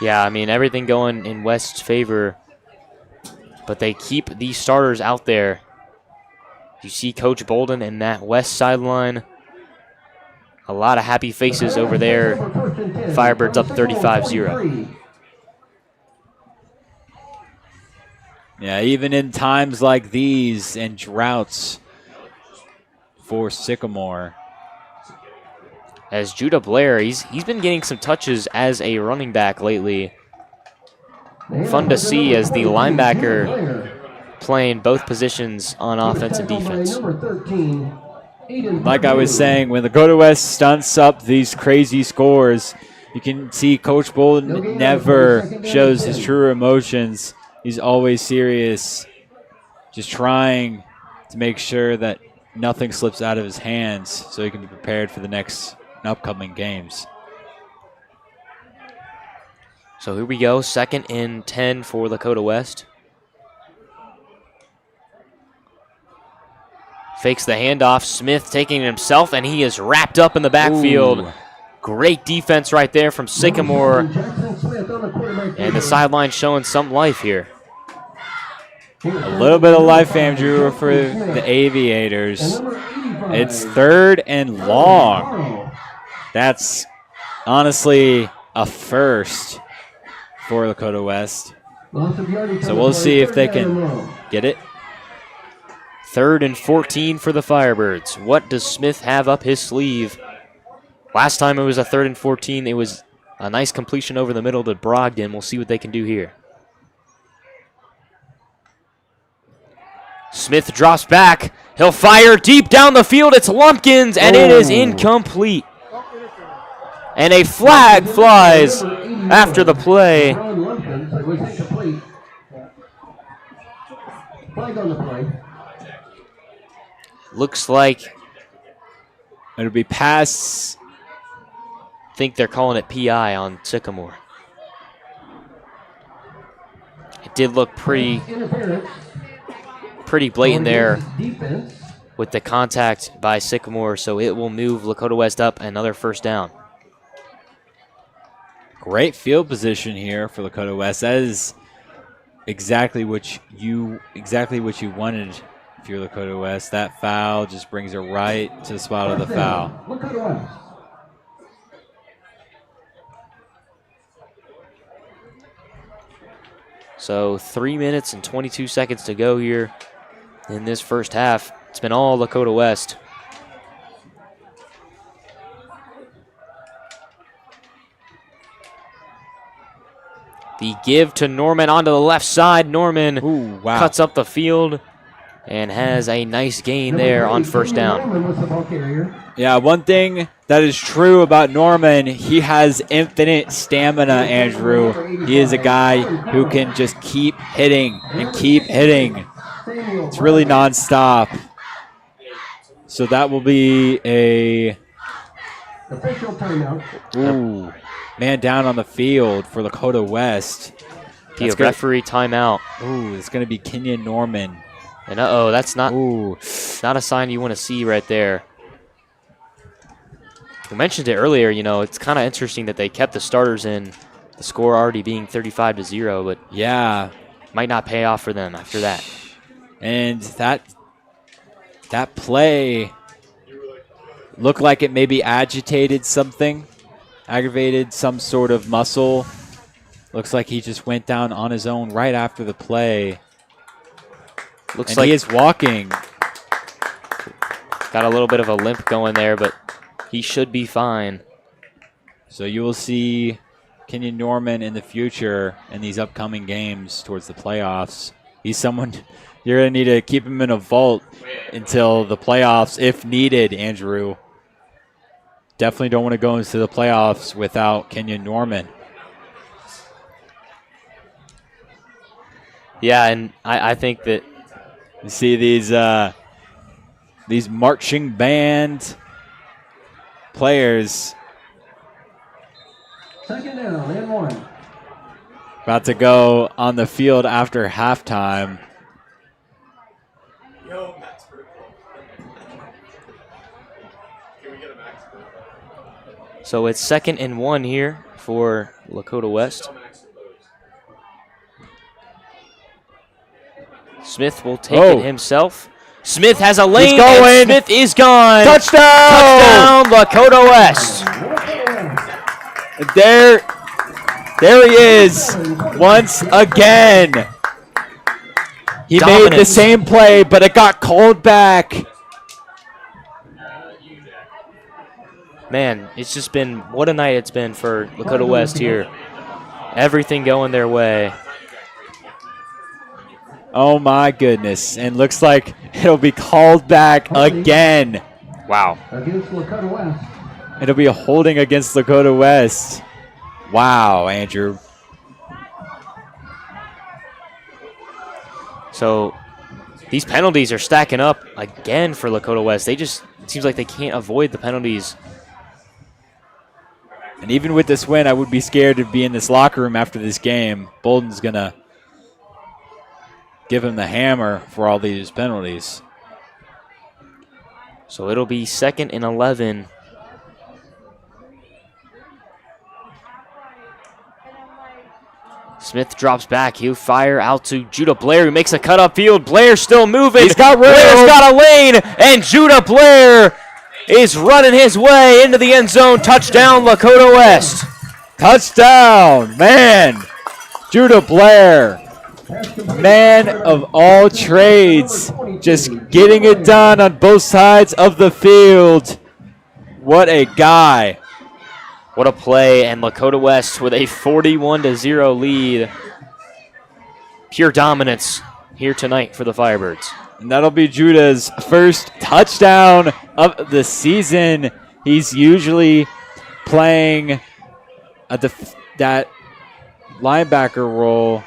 Yeah, I mean, everything going in West's favor, but they keep these starters out there. You see Coach Bolden in that West sideline. A lot of happy faces over there. Firebirds up 35-0. Yeah, even in times like these and droughts for Sycamore. As Judah Blair, he's been getting some touches as a running back lately. Fun to see as the linebacker playing both positions on offense and defense. Like I was saying, when the Lakota West stunts up these crazy scores, you can see Coach Bolden never shows his true emotions. He's always serious, just trying to make sure that nothing slips out of his hands so he can be prepared for the next upcoming games. So here we go, 2nd and 10 for Lakota West. Fakes the handoff. Smith taking it himself, and he is wrapped up in the backfield. Ooh. Great defense right there from Sycamore. And the sideline showing some life here. A little bit of life, Andrew, for the Aviators. It's 3rd and long. That's honestly a first for Lakota West. So we'll see if they can get it. 3rd and 14 for the Firebirds. What does Smith have up his sleeve? Last time it was a 3rd and 14. It was a nice completion over the middle to Brogdon. We'll see what they can do here. Smith drops back. He'll fire deep down the field. It's Lumpkins, and it is incomplete. And a flag flies after the play. Looks like it'll be pass. I think they're calling it PI on Sycamore. It did look pretty blatant there with the contact by Sycamore, so it will move Lakota West up another first down. Great field position here for Lakota West. That is exactly what you wanted if you're Lakota West. That foul just brings it right to the spot of the foul. So 3 minutes and 22 seconds to go here in this first half. It's been all Lakota West. The give to Norman onto the left side. Norman Ooh, wow. cuts up the field and has a nice gain there on first down. Yeah, one thing that is true about Norman, he has infinite stamina, Andrew. He is a guy who can just keep hitting and keep hitting. It's really nonstop. So that will be a Official timeout. ooh, man down on the field for Lakota West. Be a referee timeout. Ooh, it's going to be Kenyon Norman. And uh-oh, that's not Ooh. a sign you want to see right there. We mentioned it earlier, you know, it's kind of interesting that they kept the starters in, the score already being 35-0, but Yeah, might not pay off for them after that. and that play looked like it maybe agitated something, aggravated some sort of muscle. Looks like he just went down on his own right after the play. Looks And like he is walking. got a little bit of a limp going there, but he should be fine. So you will see Kenyon Norman in the future in these upcoming games towards the playoffs. He's someone you're going to need to keep him in a vault until the playoffs if needed, Andrew. Definitely don't want to go into the playoffs without Kenyon Norman. Yeah, and I think that You see these marching band players Second down and 1. about to go on the field after halftime. so it's 2nd and 1 here for Lakota West. Smith will take it himself. Smith has a lane. He's going. And Smith is gone. Touchdown! Touchdown, Lakota West. There he is once again. He made the Dominance. same play, but it got called back. Man, it's just been, what a night it's been for Lakota West here. Everything going their way. Oh my goodness. And looks like it'll be called back again. Wow. Against Lakota West. It'll be a holding against Lakota West. Wow, Andrew. So these penalties are stacking up again for Lakota West. They just, it seems like they can't avoid the penalties. And even with this win, I would be scared to be in this locker room after this game. Bolden's going to give him the hammer for all these penalties. So it'll be 2nd and 11. Smith drops back. He'll fire out to Judah Blair, who makes a cut upfield. Blair still moving. He's got room. Blair's got a lane, and Judah Blair is running his way into the end zone. Touchdown, Lakota West. Touchdown, man. Judah Blair, man of all trades, just getting it done on both sides of the field. What a guy. What a play, and Lakota West with a 41-0 lead. Pure dominance here tonight for the Firebirds. And that'll be Judah's first touchdown of the season. He's usually playing that linebacker role.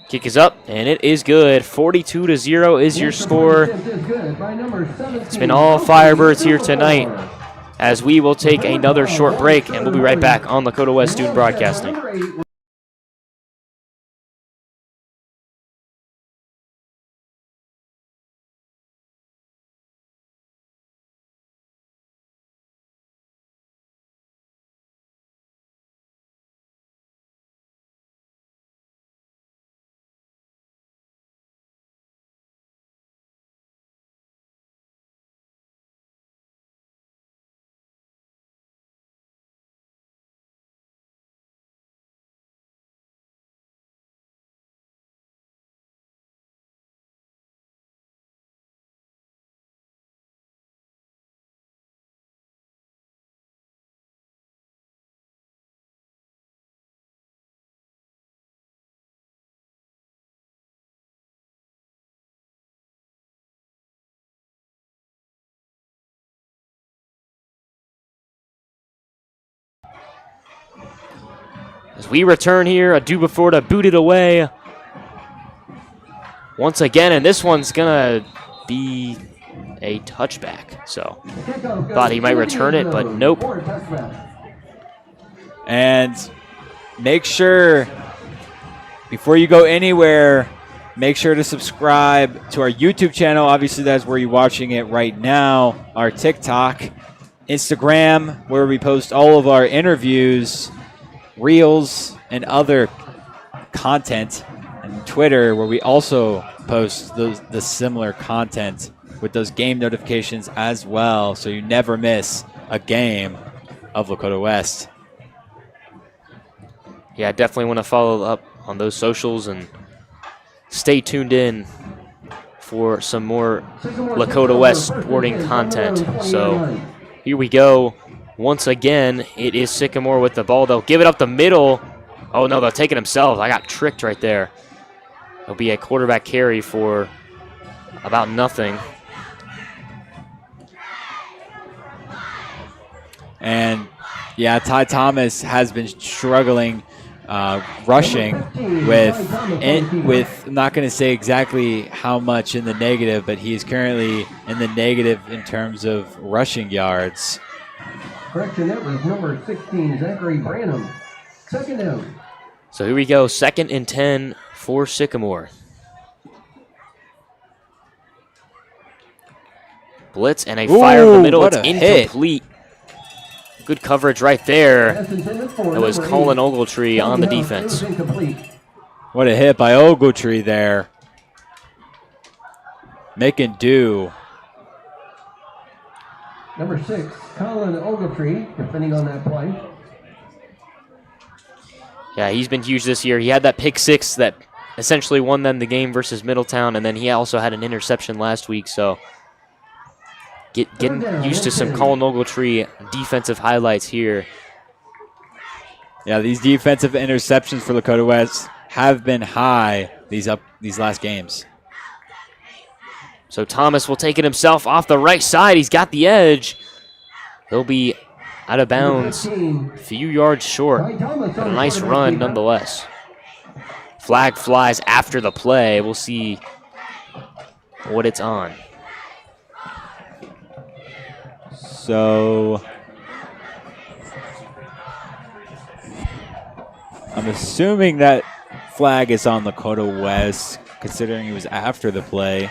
Kick is up, and it is good. 42-0 is your score. It's been all Firebirds here tonight, as we will take another short break, and we'll be right back on Lakota West Student Broadcasting. As we return here, a do before to boot it away. Once again, and this one's going to be a touchback. So, thought he might return it, but nope. And make sure, before you go anywhere, make sure to subscribe to our YouTube channel. Obviously, that's where you're watching it right now. Our TikTok, Instagram, where we post all of our interviews, reels, and other content, and Twitter, where we also post the similar content with those game notifications as well, so you never miss a game of Lakota West. Yeah, definitely want to follow up on those socials and stay tuned in for some more Lakota West sporting content. So here we go. Once again, it is Sycamore with the ball. They'll give it up the middle. Oh, no, they'll take it themselves. I got tricked right there. It'll be a quarterback carry for about nothing. And, yeah, Ty Thomas has been struggling rushing with I'm not going to say exactly how much in the negative, but he is currently in the negative in terms of rushing yards. Correction, that was number 16, Zachary Branham. Second down. So here we go, 2nd and 10 for Sycamore. Blitz and a fire in the middle. It's incomplete. Good coverage right there. It was Colin Ogletree on the defense. What a hit by Ogletree there. Making do. Number 6, Colin Ogletree, defending on that play. Yeah, he's been huge this year. He had that pick 6 that essentially won them the game versus Middletown, and then he also had an interception last week. So getting used to some Colin Ogletree defensive highlights here. Yeah, these defensive interceptions for Lakota West have been high these last games. So Thomas will take it himself off the right side. He's got the edge. He'll be out of bounds, a few yards short. But a nice run nonetheless. Flag flies after the play. We'll see what it's on. So I'm assuming that flag is on Lakota West, considering it was after the play.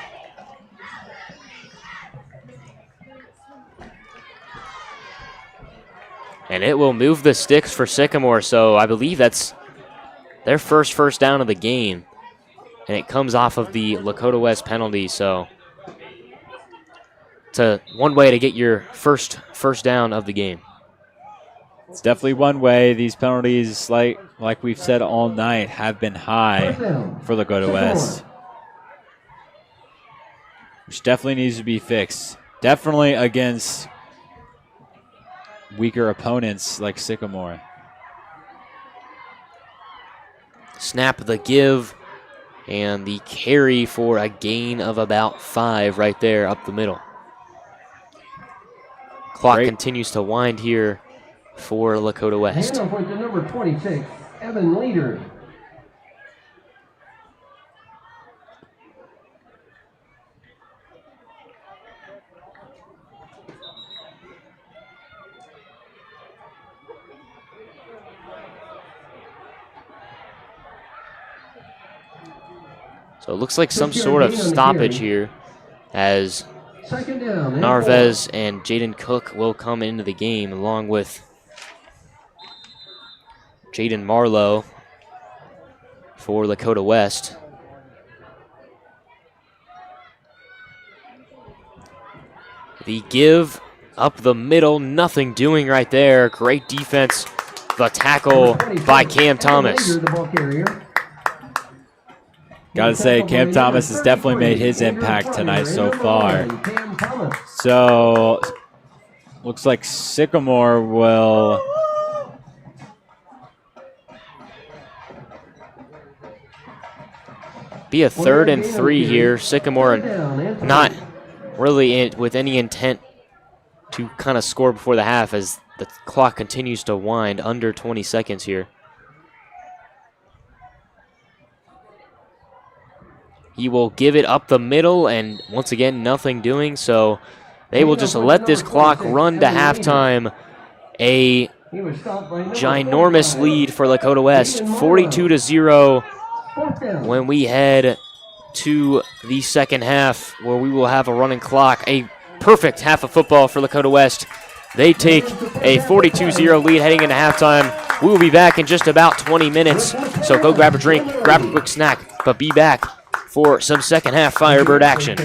And it will move the sticks for Sycamore, so I believe that's their first down of the game. And it comes off of the Lakota West penalty, so it's one way to get your first down of the game. It's definitely one way. These penalties, like we've said all night, have been high for Lakota West, which definitely needs to be fixed. Definitely against weaker opponents like Sycamore. Snap the give and the carry for a gain of about 5 right there up the middle. Clock continues to wind here for Lakota West. Handoff went to number 26, Evan Leader. So it looks like some sort of stoppage here as Narvez and Jaden Cook will come into the game along with Jaden Marlowe for Lakota West. The give up the middle, nothing doing right there. Great defense, the tackle by Cam Thomas. Gotta say, Cam Thomas has definitely made his impact tonight so far. So, looks like Sycamore will be a 3rd and 3 here. Sycamore not really with any intent to kind of score before the half as the clock continues to wind under 20 seconds here. He will give it up the middle, and once again, nothing doing. So they will just let this clock run to halftime. A ginormous lead for Lakota West, 42-0, when we head to the second half, where we will have a running clock. A perfect half of football for Lakota West. They take a 42-0 lead heading into halftime. We will be back in just about 20 minutes, so go grab a drink, grab a quick snack, but be back for some second half Firebird action.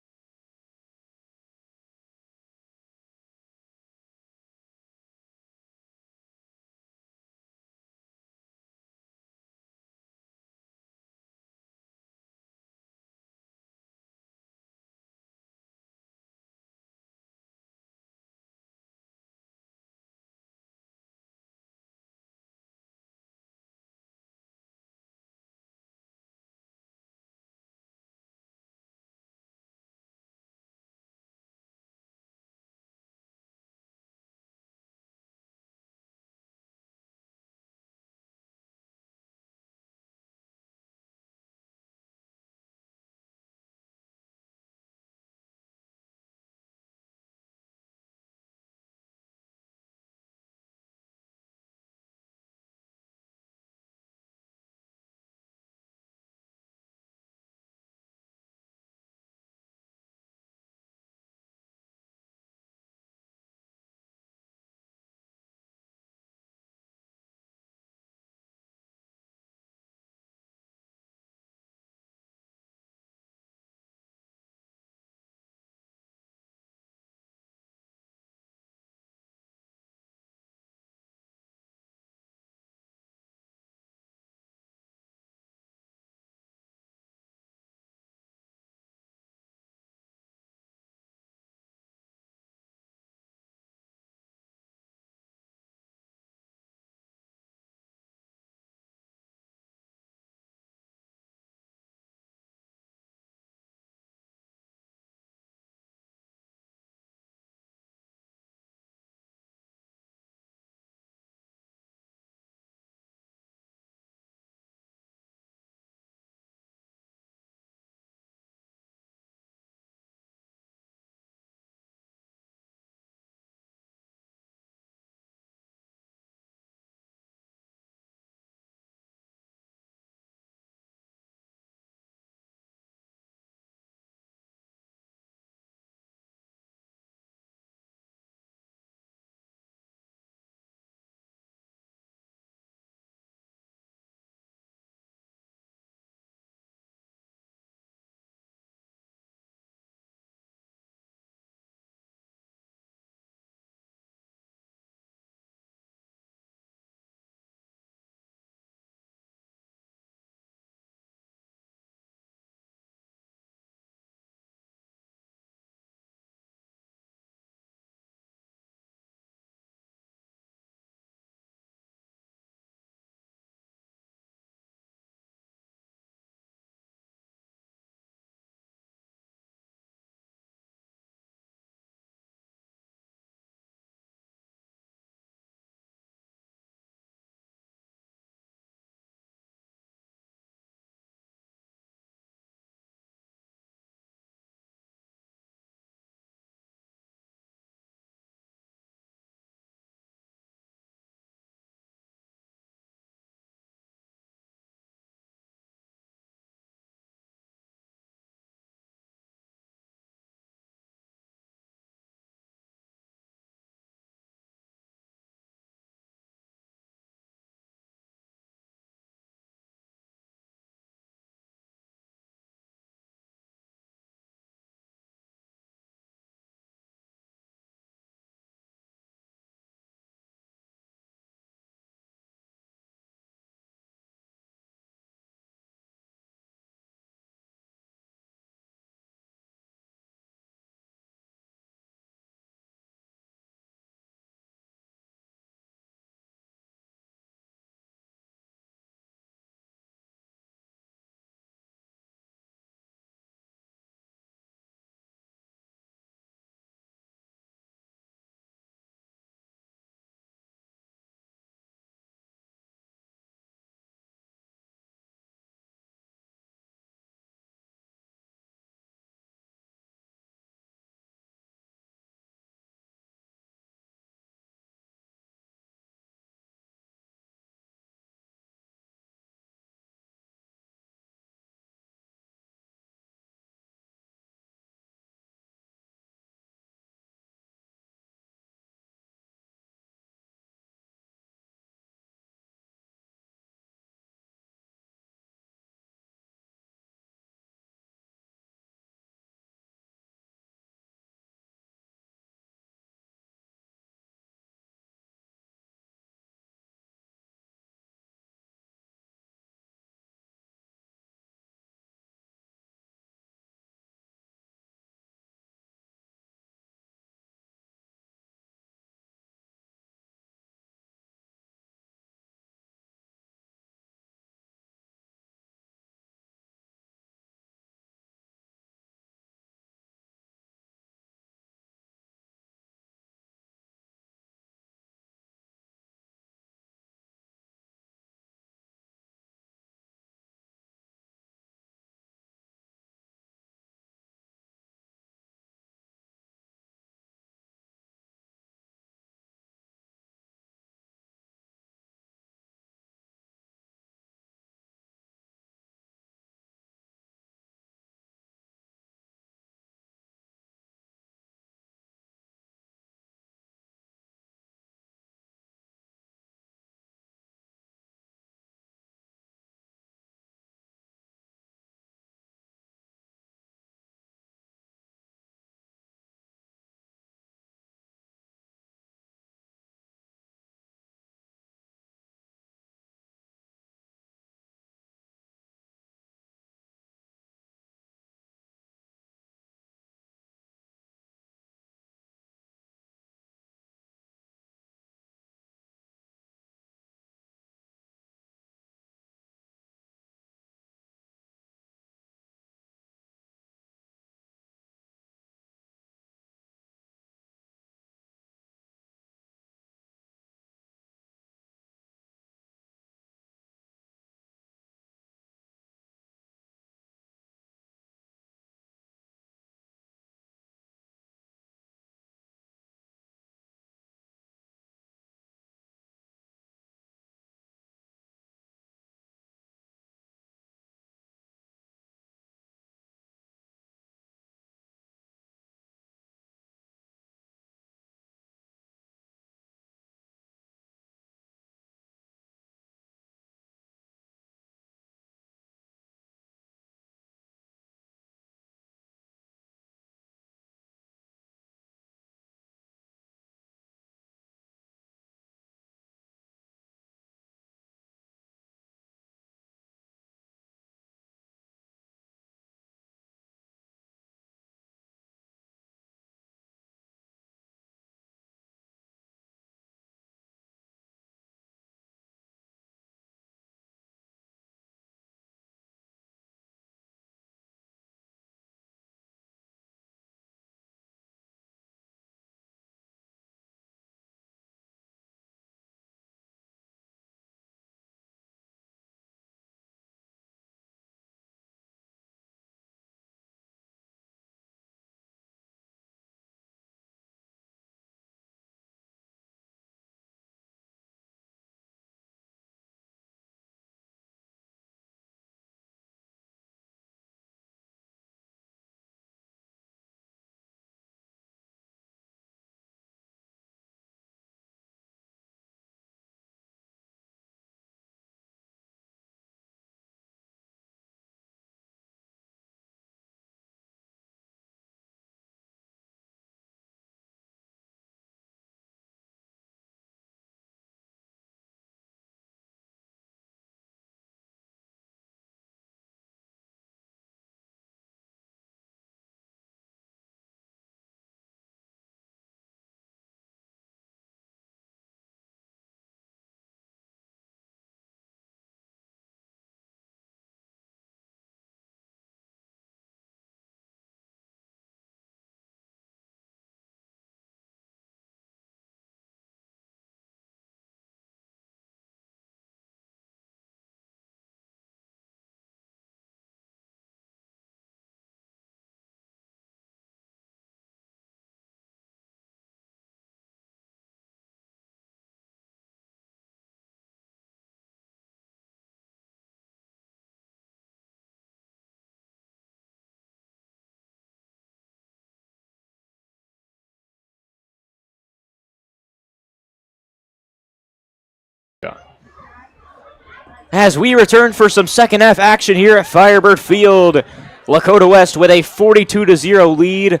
As we return for some second half action here at Firebird Field, Lakota West with a 42-0 lead,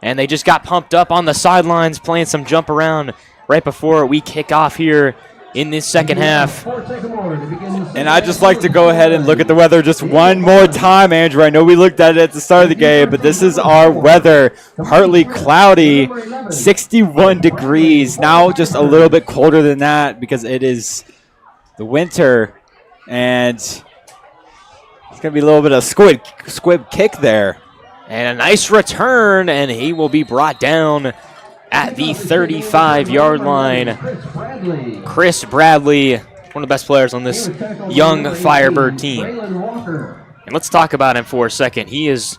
and they just got pumped up on the sidelines playing some jump around right before we kick off here in this second half. And I'd just like to go ahead and look at the weather just one more time, Andrew. I know we looked at it at the start of the game, but this is our weather. Partly cloudy, 61 degrees. Now just a little bit colder than that because it is the winter. And it's going to be a little bit of squib kick there. And a nice return, and he will be brought down at the 35-yard line. Chris Bradley, one of the best players on this young Firebird team. And let's talk about him for a second. He's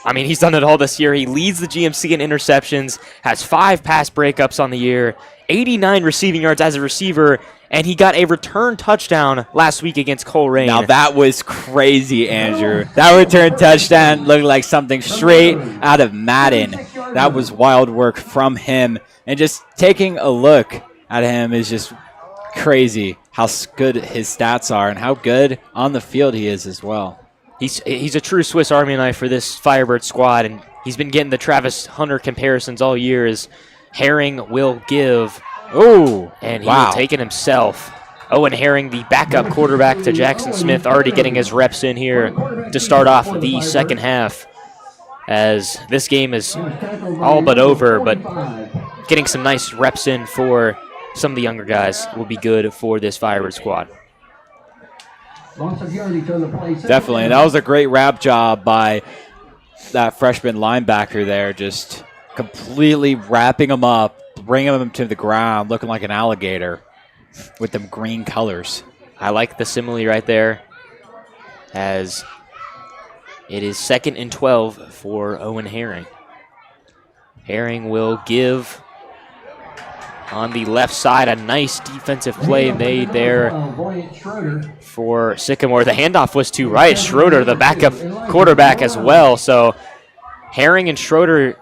done it all this year. He leads the GMC in interceptions, has 5 pass breakups on the year, 89 receiving yards as a receiver, and he got a return touchdown last week against Coleraine. Now that was crazy, Andrew. That return touchdown looked like something straight out of Madden. That was wild work from him. And just taking a look at him is just crazy how good his stats are and how good on the field he is as well. He's a true Swiss Army knife for this Firebird squad, and he's been getting the Travis Hunter comparisons all year as Herring will give. Oh, and he will take it himself. Owen Herring, the backup quarterback to Jackson Smith, already getting his reps in here to start off the second half, as this game is all but over, but getting some nice reps in for some of the younger guys will be good for this Firebird squad. Definitely. That was a great wrap job by that freshman linebacker there, just completely wrapping him up, bringing him to the ground, looking like an alligator with them green colors. I like the simile right there, as it is 2nd and 12 for Owen Herring. Herring will give on the left side, a nice defensive play made there for Sycamore. The handoff was to Wyatt Schroeder, the backup quarterback as well. So Herring and Schroeder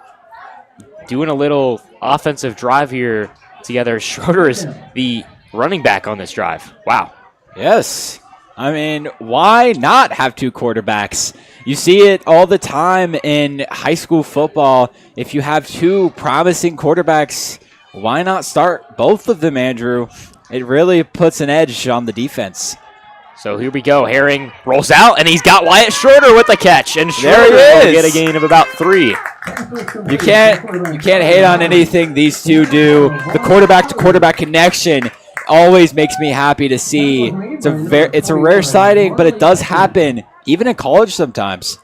doing a little offensive drive here together. Schroeder is the running back on this drive. Wow. Yes. I mean, why not have 2 quarterbacks? You see it all the time in high school football. If you have 2 promising quarterbacks, why not start both of them, Andrew? It really puts an edge on the defense. So here we go. Herring rolls out, and he's got Wyatt Schroeder with the catch. And Schroeder will get a gain of about 3. You can't hate on anything these two do. The quarterback-to-quarterback connection always makes me happy to see. It's a rare sighting, but it does happen, even in college sometimes.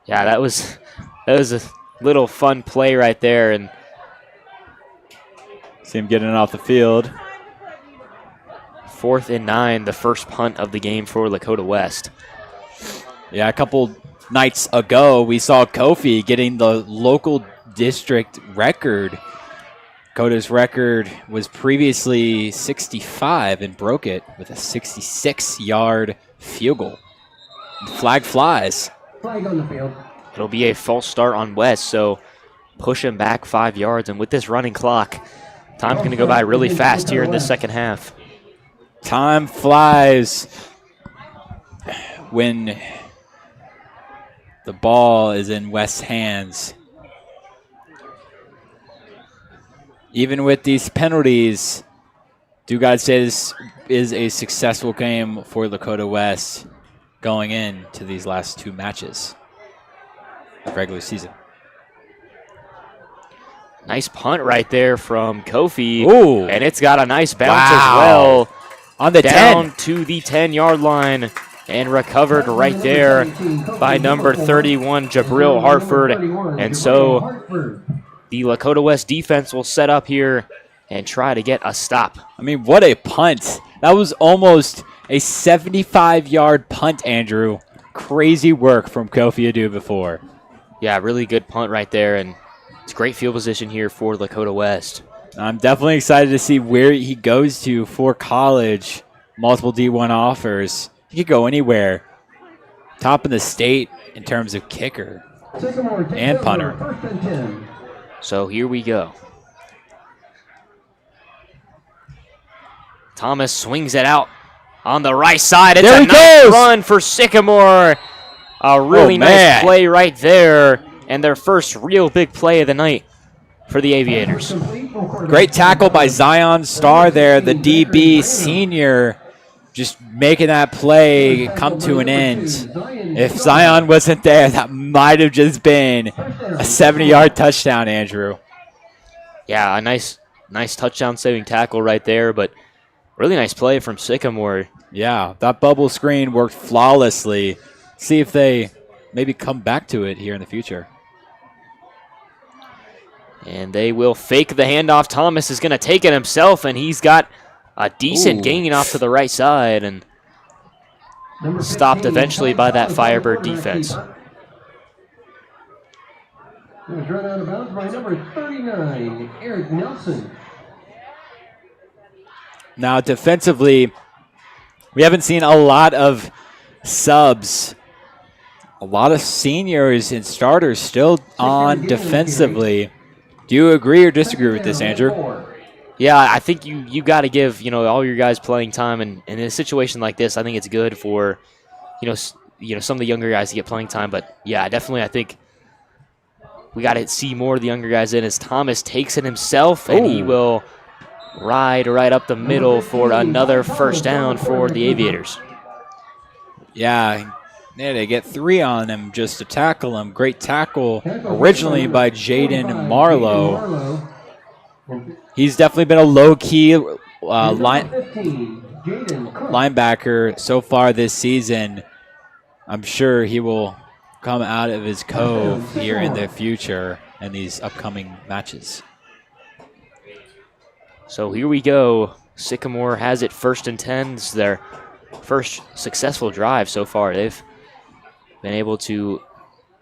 Yeah, that was a little fun play right there, and see him getting it off the field. 4th and 9, the first punt of the game for Lakota West. Yeah, a couple nights ago, we saw Kofi getting the local district record. Dakota's record was previously 65 and broke it with a 66-yard field goal. The flag flies. Flag on the field. It'll be a false start on West, so push him back 5 yards. And with this running clock, time's going to go by really fast here in this second half. Time flies when the ball is in West's hands. Even with these penalties, do God say this is a successful game for Lakota West going into these last 2 matches of regular season? Nice punt right there from Kofi. Ooh. And it's got a nice bounce as well. On the down 10. To the 10-yard line and recovered right there by number 31, Jabril Hartford. And so the Lakota West defense will set up here and try to get a stop. I mean, what a punt. That was almost a 75-yard punt, Andrew. Crazy work from Kofi Adu before. Yeah, really good punt right there, and it's great field position here for Lakota West. I'm definitely excited to see where he goes to for college. Multiple D1 offers. He could go anywhere. Top in the state in terms of kicker and punter. So here we go. Thomas swings it out on the right side. It's There a he nice goes! run for Sycamore. A really nice man. play right there, and their first real big play of the night for the Aviators. Great tackle by Zion Starr there, the DB senior, just making that play come to an end. If Zion wasn't there, that might have just been a 70-yard touchdown, Andrew. Yeah, a nice touchdown-saving tackle right there, but really nice play from Sycamore. Yeah, that bubble screen worked flawlessly. See if they maybe come back to it here in the future. And they will fake the handoff. Thomas is going to take it himself, and he's got a decent gain off to the right side, and stopped eventually by that Firebird defense. It was run out of bounds by number 39, Eric Nelson. Now, defensively, we haven't seen a lot of subs. A lot of seniors and starters still on defensively. Do you agree or disagree with this, Andrew? Yeah, I think you got to give all your guys playing time, and in a situation like this, I think it's good for some of the younger guys to get playing time. But yeah, definitely, I think we got to see more of the younger guys in as Thomas takes it himself, and he will ride right up the middle for another first down for the Aviators. Yeah, they get 3 on him just to tackle him. Great tackle originally by Jaden Marlowe. He's definitely been a low-key linebacker so far this season. I'm sure he will come out of his cove here in the future in these upcoming matches. So here we go. Sycamore has it 1st and 10. This is their first successful drive so far. They've been able to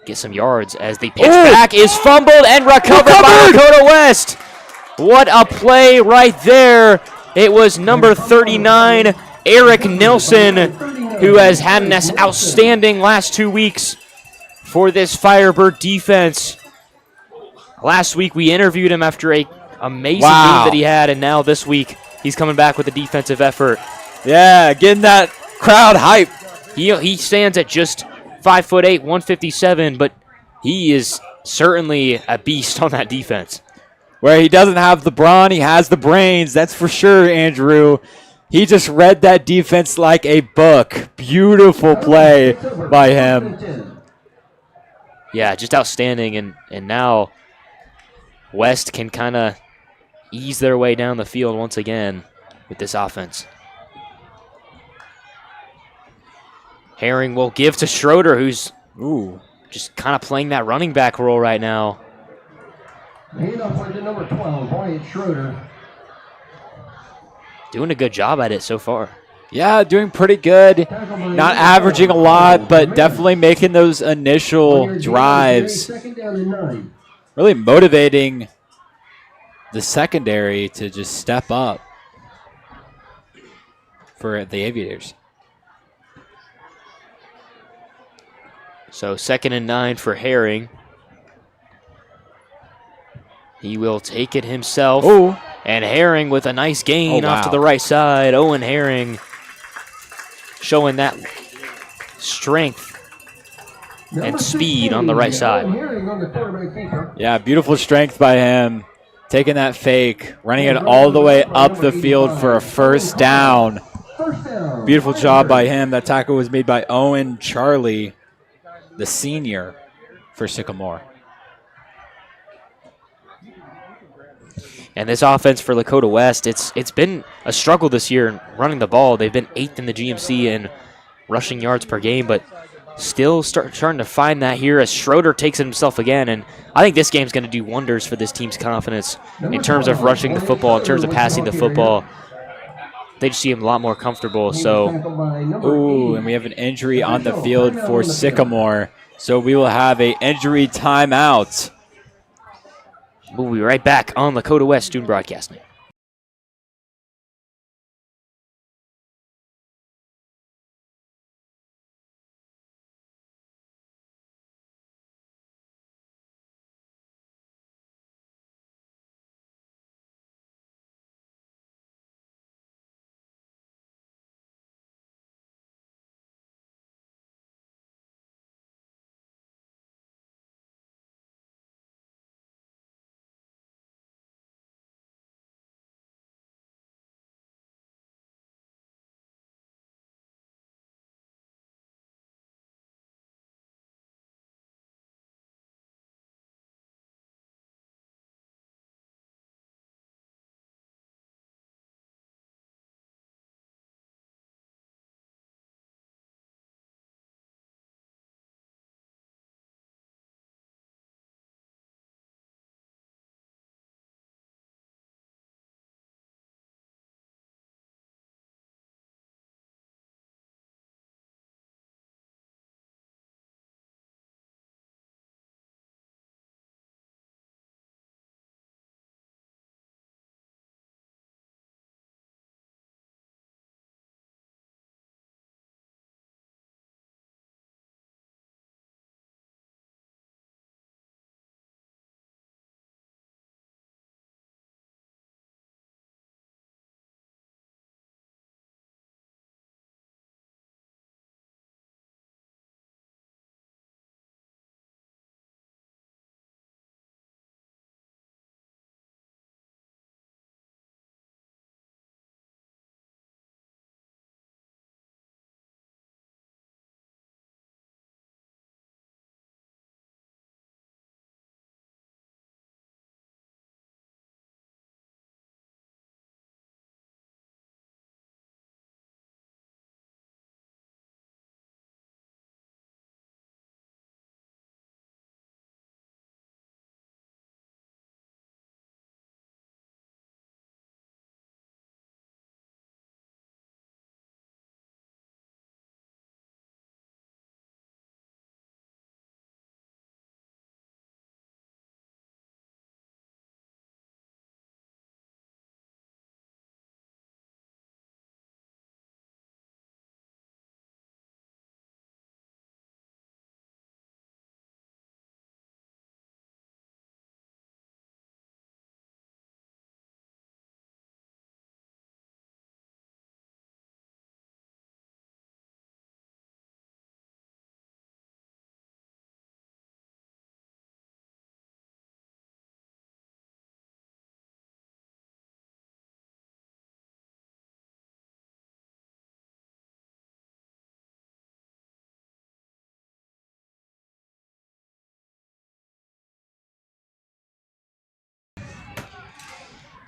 get some yards as the pitch back is fumbled and recovered by Lakota West. What a play right there. It was number 39, Eric Nelson, who has had an outstanding last 2 weeks for this Firebird defense. Last week we interviewed him after a amazing game that he had, and now this week he's coming back with a defensive effort. Yeah, getting that crowd hype. He stands at just 5'8", 157, but he is certainly a beast on that defense. Where he doesn't have the brawn, he has the brains. That's for sure, Andrew. He just read that defense like a book. Beautiful play by him. Yeah, just outstanding, and now West can kind of ease their way down the field once again with this offense. Herring will give to Schroeder, who's just kind of playing that running back role right now. Handoff to number 12, Wyatt Schroeder. Doing a good job at it so far. Yeah, doing pretty good. Not averaging a lot, but definitely making those initial drives. Really motivating the secondary to just step up for the Aviators. So 2nd and 9 for Herring. He will take it himself. And Herring with a nice gain off to the right side. Owen Herring showing that strength and speed on the right side. Yeah, beautiful strength by him. Taking that fake, running it all the way up the field for a first down. Beautiful job by him. That tackle was made by Owen Charlie, the senior for Sycamore. And this offense for Lakota West, it's been a struggle this year running the ball. They've been 8th in the GMC in rushing yards per game, but still starting to find that here as Schroeder takes it himself again. And I think this game's going to do wonders for this team's confidence in terms of rushing the football, in terms of passing the football. They just seem a lot more comfortable. So, and we have an injury on the field for Sycamore. So we will have an injury timeout. We'll be right back on Lakota West Student Broadcasting.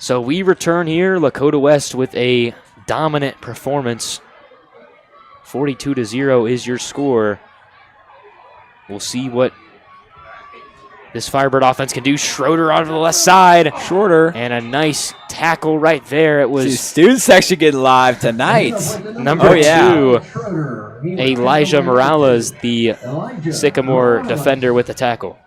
So we return here, Lakota West with a dominant performance. 42-0 is your score. We'll see what this Firebird offense can do. Schroeder onto the left side. Shorter. And a nice tackle right there. It See, was student section getting live tonight. number 2, Schroeder. Elijah Morales, the Sycamore defender with the tackle.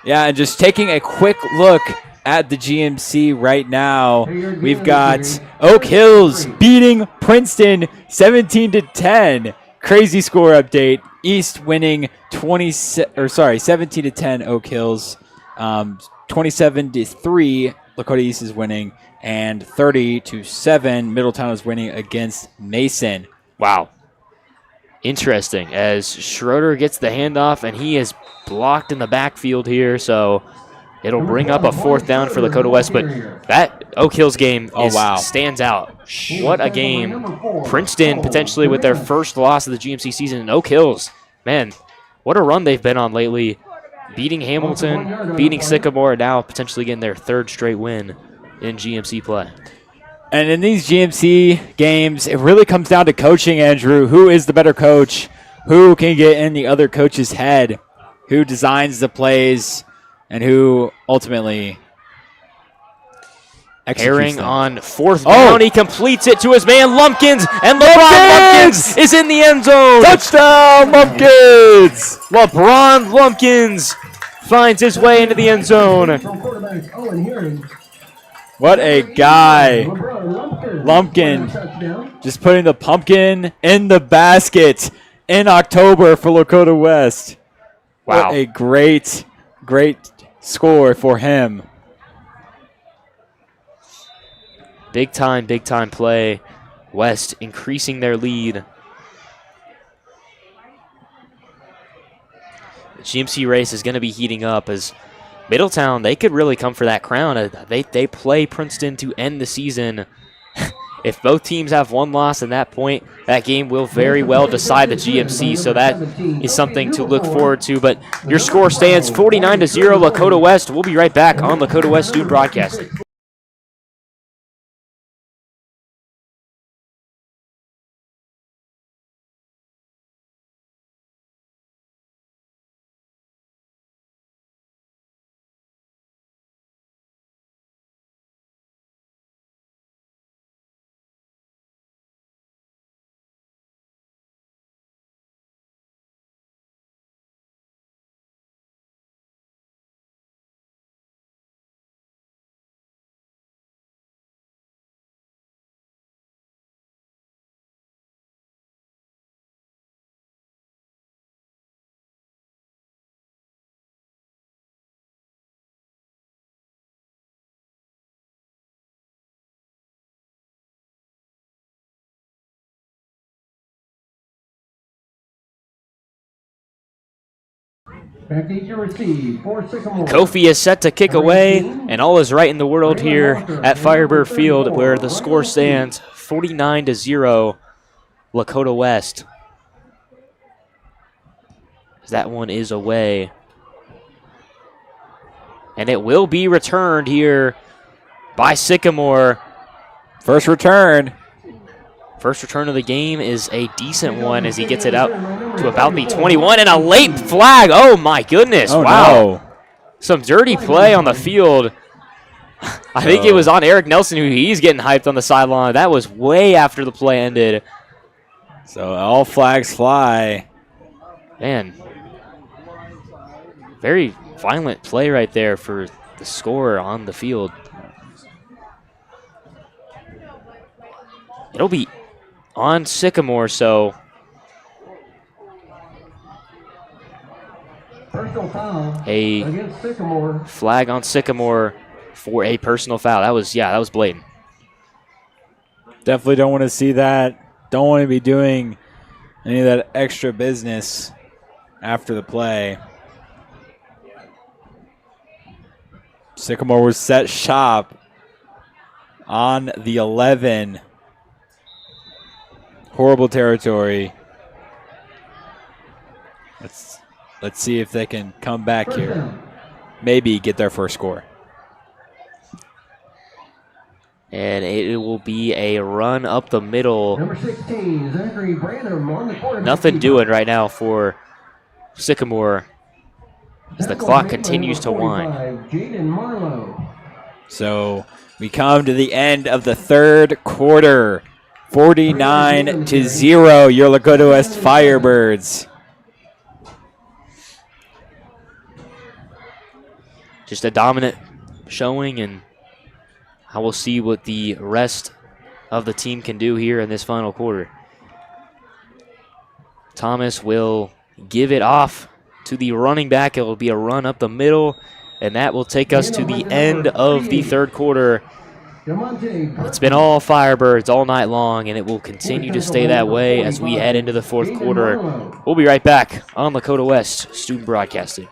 Yeah, and just taking a quick look at the GMC right now, we've got Oak Hills beating Princeton 17-10. Crazy score update. East winning 17-10 Oak Hills. 27-3 Lakota East is winning, and 30-7 Middletown is winning against Mason. Wow. Interesting, as Schroeder gets the handoff, and he is blocked in the backfield here, so it'll bring up a 4th down for Lakota West. But that Oak Hills game stands out. What a game. Princeton potentially with their first loss of the GMC season, and Oak Hills, man, what a run they've been on lately. Beating Hamilton, beating Sycamore, and now potentially getting their 3rd straight win in GMC play. And in these GMC games, it really comes down to coaching, Andrew. Who is the better coach? Who can get in the other coach's head? Who designs the plays? And who ultimately executes Herring them? on 4th down. He completes it to his man, Lumpkins. And LeBron Lumpkins! Lumpkins is in the end zone. Touchdown, Lumpkins! LeBron Lumpkins finds his way into the end zone. From quarterbacks Owen Herring. What a guy. Lumpkin. Lumpkin. Just putting the pumpkin in the basket in October for Lakota West. Wow. What a great score for him. Big time play. West increasing their lead. The GMC race is going to be heating up as Middletown, they could really come for that crown. They play Princeton to end the season. If both teams have one loss at that point, that game will very well decide the GMC, so that is something to look forward to. But your score stands 49-0 Lakota West. We'll be right back on Lakota West Student Broadcasting. Back to each and receive for Sycamore. Kofi is set to kick away, and all is right in the world here at Firebird Field, where the score stands 49-0 Lakota West. That one is away. And it will be returned here by Sycamore. First return. First return of the game is a decent one as he gets it out to about the 21, and a late flag. Oh my goodness, Oh, wow. no. Some dirty play on the field. I think it was on Eric Nelson, who he's getting hyped on the sideline. That was way after the play ended. So all flags fly. Man, very violent play right there for the score on the field. It'll be on Sycamore, so Personal foul a against Sycamore. flag on Sycamore for a personal foul. That was blatant. Definitely don't want to see that. Don't want to be doing any of that extra business after the play. Sycamore was set shop on the 11. Horrible territory. Let's see if they can come back here. Maybe get their first score. And it will be a run up the middle. Number 16, Zachary Branham on the quarterback. Nothing doing right now for Sycamore as the clock continues to wind. Jaden Marlowe. So we come to the end of the third quarter. 49-0, your Lakota West Firebirds. Just a dominant showing, and I will see what the rest of the team can do here in this final quarter. Thomas will give it off to the running back. It will be a run up the middle, and that will take us to the end of the third quarter. It's been all Firebirds all night long, and it will continue to stay that way as we head into the fourth quarter. We'll be right back on Lakota West Student Broadcasting.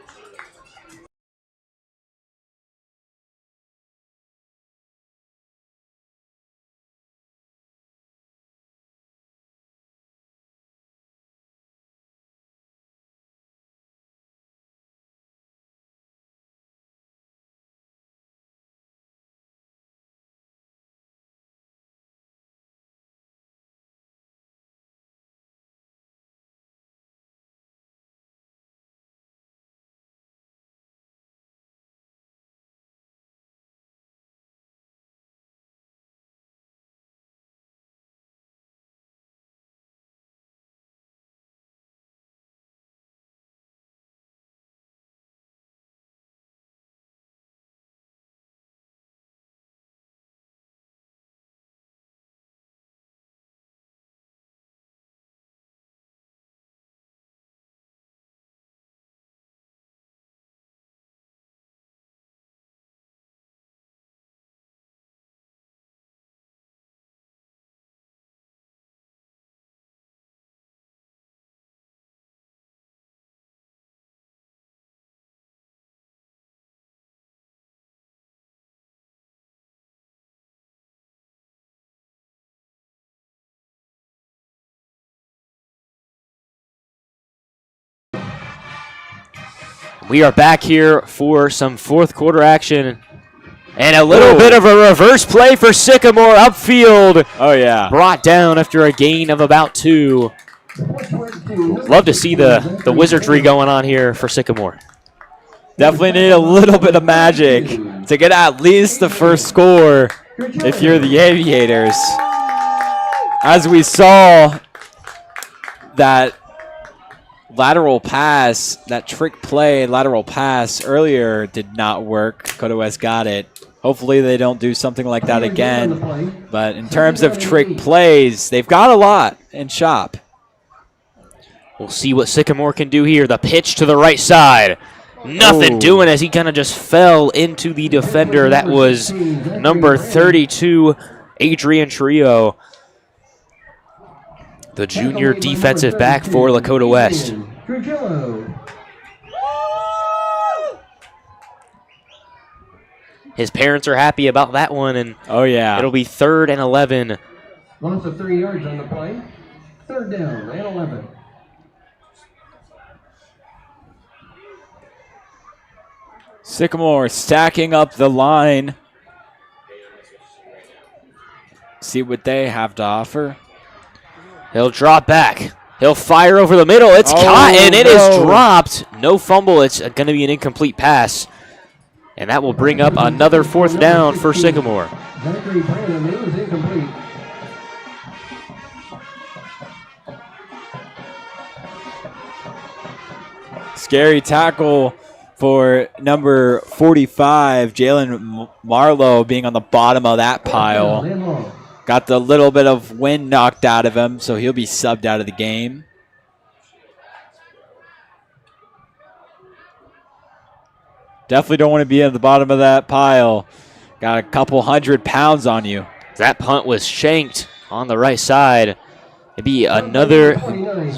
We are back here for some fourth quarter action. And a little bit of a reverse play for Sycamore upfield. Oh, yeah. Brought down after a gain of about 2. Love to see the wizardry going on here for Sycamore. Definitely need a little bit of magic to get at least the first score if you're the Aviators. As we saw, that lateral pass, that trick play lateral pass earlier did not work. Lakota West got it. Hopefully they don't do something like that again. But in terms of trick plays, they've got a lot in shop. We'll see what Sycamore can do here. The pitch to the right side. Nothing doing as he kind of just fell into the defender. That was number 32, Adrian Trio, the junior defensive back for Lakota West. His parents are happy about that one, and oh yeah, it'll be 3rd and 11. Loss of 3 yards on the play. 3rd down and 11. Sycamore stacking up the line. See what they have to offer. He'll drop back. He'll fire over the middle. It's caught, and it is dropped. No fumble. It's going to be an incomplete pass. And that will bring up another 4th down for Sycamore. Zachary Branham, it was incomplete. Scary tackle for number 45, Jalen Marlowe, being on the bottom of that pile. Got the little bit of wind knocked out of him, so he'll be subbed out of the game. Definitely don't want to be at the bottom of that pile. Got a couple 100 pounds on you. That punt was shanked on the right side. It'd be another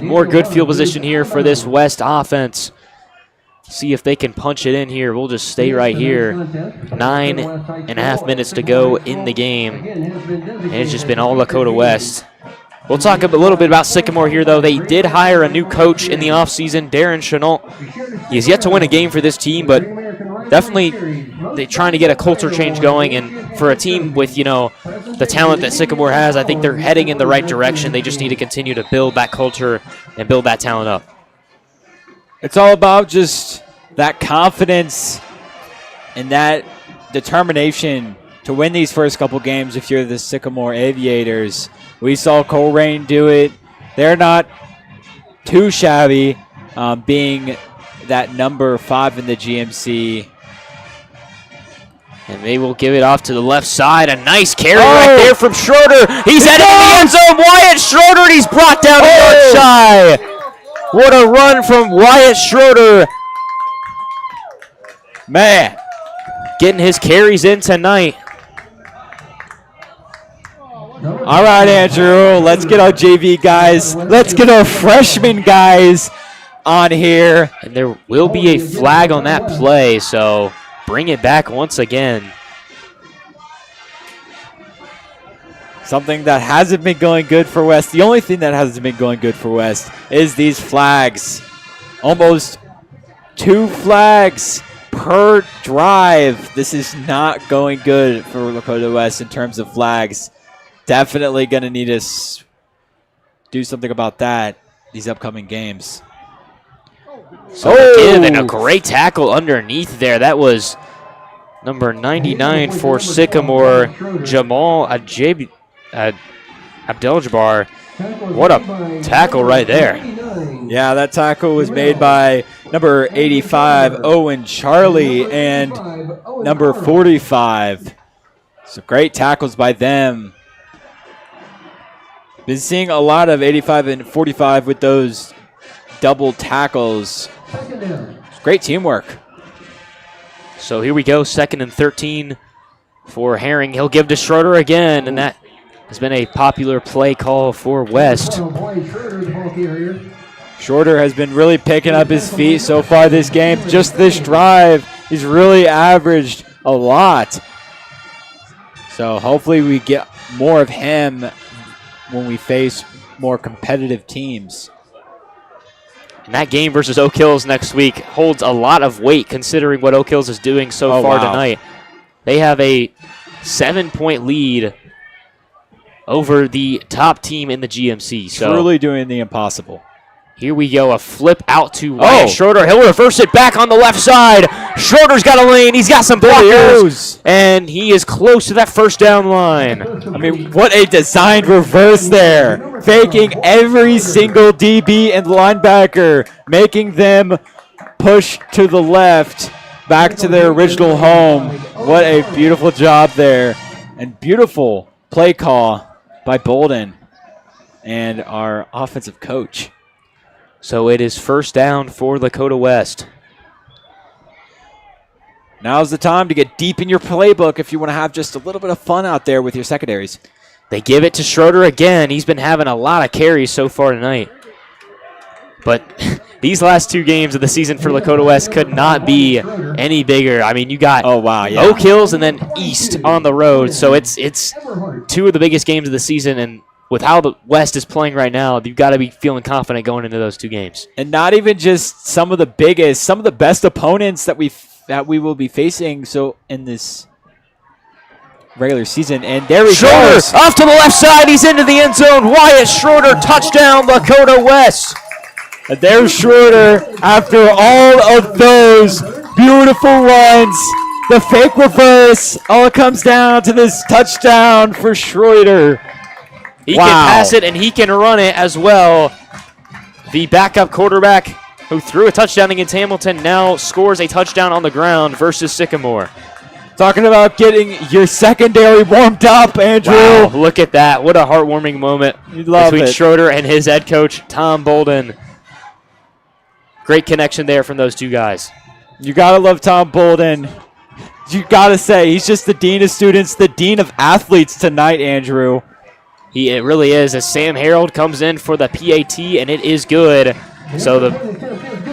more good field position here for this West offense. See if they can punch it in here. We'll just stay right here. 9.5 minutes to go in the game. And it's just been all Lakota West. We'll talk a little bit about Sycamore here, though. They did hire a new coach in the offseason, Darren Chenault. He has yet to win a game for this team, but definitely they're trying to get a culture change going. And for a team with, the talent that Sycamore has, I think they're heading in the right direction. They just need to continue to build that culture and build that talent up. It's all about just that confidence and that determination to win these first couple games if you're the Sycamore Aviators. We saw Coleraine do it. They're not too shabby, being that number 5 in the GMC. And they will give it off to the left side. A nice carry right there from Schroeder. He's headed to the end zone. Wyatt Schroeder, and he's brought down to yard shy. What a run from Wyatt Schroeder. Man, getting his carries in tonight. All right, Andrew, let's get our JV guys. Let's get our freshman guys on here. And there will be a flag on that play, so bring it back once again. Something that hasn't been going good for West. The only thing that hasn't been going good for West is these flags. Almost 2 flags per drive. This is not going good for Lakota West in terms of flags. Definitely going to need to do something about that these upcoming games. So again, a great tackle underneath there. That was number 99 for Sycamore, Jamal Abdel-Jabbar. What a tackle right there. Yeah, that tackle was made by number 85, Owen Charlie, and number 45. So great tackles by them. Been seeing a lot of 85 and 45 with those double tackles. Great teamwork. So here we go, 2nd and 13 for Herring. He'll give to Schroeder again, and that has been a popular play call for West. Schroeder has been really picking up his feet so far this game. Just this drive, he's really averaged a lot. So hopefully we get more of him when we face more competitive teams. And that game versus Oak Hills next week holds a lot of weight considering what Oak Hills is doing so far tonight. They have a 7-point lead over the top team in the GMC. So truly doing the impossible. Here we go, a flip out to Wyatt Schroeder. He'll reverse it back on the left side. Schroeder's got a lane. He's got some blockers. And he is close to that first down line. I mean, what a designed reverse there. Faking every single DB and linebacker, making them push to the left, back to their original home. What a beautiful job there. And beautiful play call by Bolden and our offensive coach. So it is first down for Lakota West. Now's the time to get deep in your playbook if you want to have just a little bit of fun out there with your secondaries. They give it to Schroeder again. He's been having a lot of carries so far tonight. But these last 2 games of the season for Lakota West could not be any bigger. I mean, you got Oak Hills and then East on the road. So it's 2 of the biggest games of the season, and with how the West is playing right now, you've got to be feeling confident going into those 2 games. And not even just some of the biggest, some of the best opponents that we will be facing so in this regular season. And there he goes. Off to the left side. He's into the end zone. Wyatt Schroeder, touchdown, Lakota West. And there's Schroeder after all of those beautiful runs. The fake reverse all comes down to this touchdown for Schroeder. He can pass it and he can run it as well. The backup quarterback who threw a touchdown against Hamilton now scores a touchdown on the ground versus Sycamore. Talking about getting your secondary warmed up, Andrew. Wow, look at that. What a heartwarming moment between Schroeder and his head coach, Tom Bolden. Great connection there from those 2 guys. You got to love Tom Bolden. You got to say, he's just the dean of students, the dean of athletes tonight, Andrew. It really is, as Sam Harold comes in for the PAT, and it is good. So the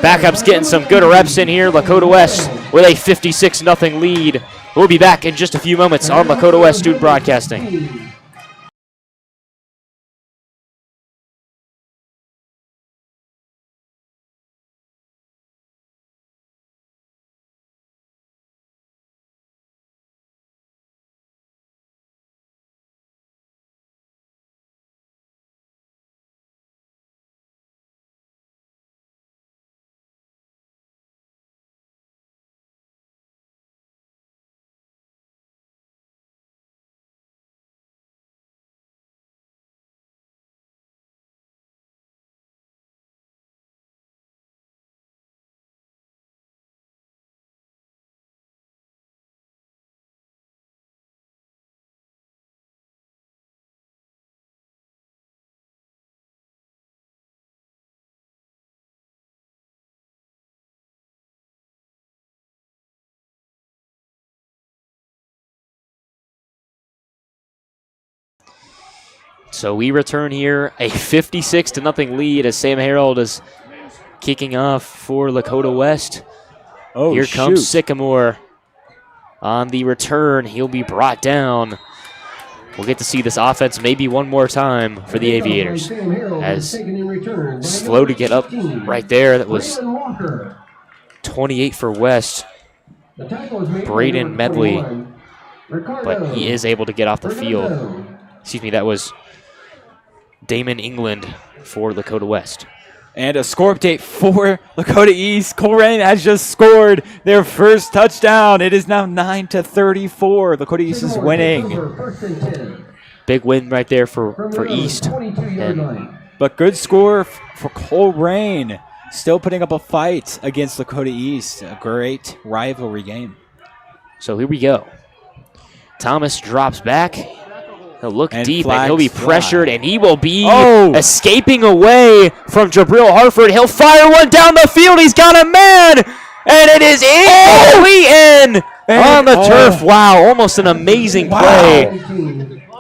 backup's getting some good reps in here. Lakota West with a 56-0 lead. We'll be back in just a few moments on Lakota West Student Broadcasting. So we return here a 56-0 lead as Sam Harold is kicking off for Lakota West. Oh, Here comes shoot. Sycamore on the return. He'll be brought down. We'll get to see this offense maybe one more time for the Aviators. As slow to get up right there. That was 28 for West. Braden Medley. But he is able to get off the field. Excuse me, that was Damon England for Lakota West. And a score update for Lakota East. Coleraine has just scored their first touchdown. It is now 9-34. Lakota East is winning. Big win right there for East. But good score for Coleraine. Still putting up a fight against Lakota East. A great rivalry game. So here we go. Thomas drops back. He'll look And deep, and he'll be flags pressured, fly. and he will be Oh! escaping away from Jabril Harford. He'll fire one down the field. He's got a man, and it is in on the turf. Wow, almost an amazing play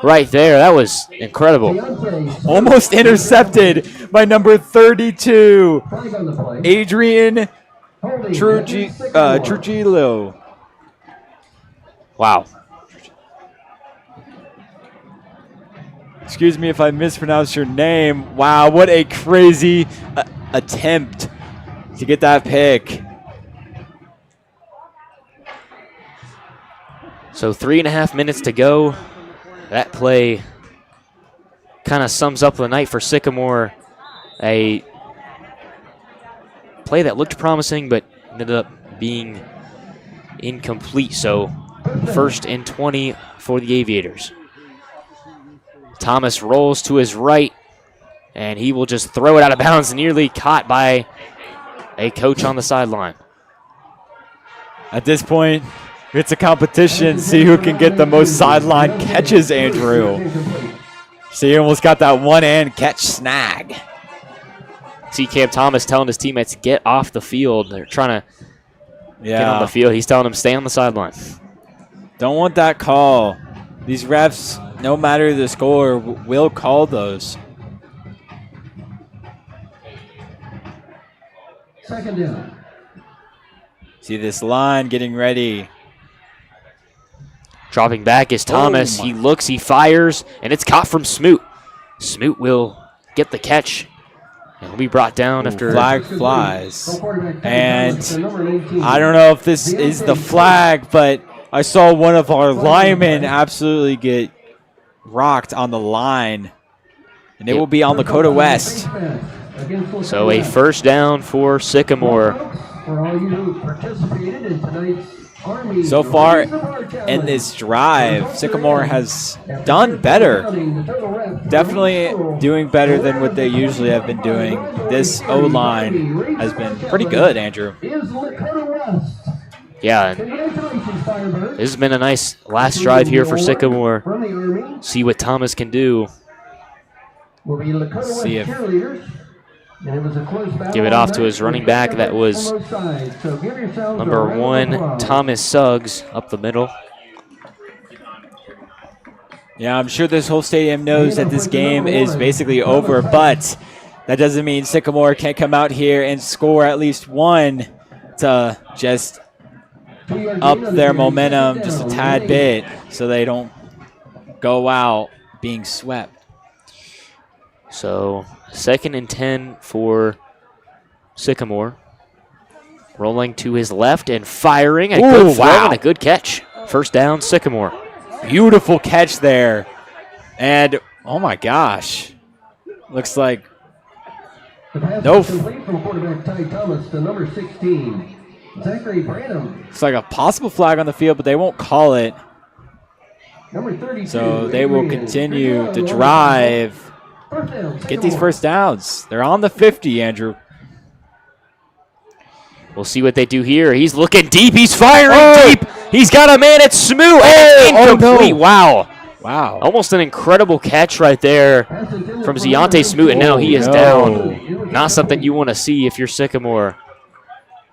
right there. That was incredible. Almost intercepted by number 32, Adrian Trujillo. Wow. Excuse me if I mispronounced your name. Wow, what a crazy attempt to get that pick. So 3.5 minutes to go. That play kind of sums up the night for Sycamore. A play that looked promising but ended up being incomplete. So 1st and 20 for the Aviators. Thomas rolls to his right, and he will just throw it out of bounds, nearly caught by a coach on the sideline. At this point, it's a competition. See who can get the most sideline catches, Andrew. So he almost got that one-hand catch snag. See Cam Thomas telling his teammates, get off the field. They're trying to get on the Yeah, field. He's telling them, stay on the sideline. don't want that call. These refs, no matter the score, will call those. Second down. See this line getting ready. Dropping back is Thomas. Oh, He looks, he fires, and it's caught from Smoot. Smoot will get the catch. And will be brought down after Flag flies. And I don't know if this is the flag, but I saw one of our linemen absolutely get rocked on the line. And it will be on Lakota West. So a first down for Sycamore. For all you who participated in tonight's Army. So far in this drive, Sycamore has done better. Definitely doing better than what they usually have been doing. This O-line has been pretty good, Andrew. Yeah, and this has been a nice last drive here for Sycamore. See what Thomas can do. See if Give it off to his running back. That was number 1, Thomas Suggs, up the middle. Yeah, I'm sure this whole stadium knows that this game is basically over, but that doesn't mean Sycamore can't come out here and score at least one to just up their momentum just a tad bit so they don't go out being swept. So 2nd and 10 for Sycamore. Rolling to his left and firing. A good throw and a good catch. First down, Sycamore. Beautiful catch there. And, oh my gosh. Looks like no. From quarterback Ty Thomas to number 16, Zachary Branham. It's like a possible flag on the field, but they won't call it. Number 32. So they will continue to drive. Get these first downs. They're on the 50, Andrew. We'll see what they do here. He's looking deep. He's firing deep. He's got a man at Smoot. Incomplete. No. Wow. Wow. Almost an incredible catch right there from Ziante Smoot, and now he is down. Not something you want to see if you're Sycamore.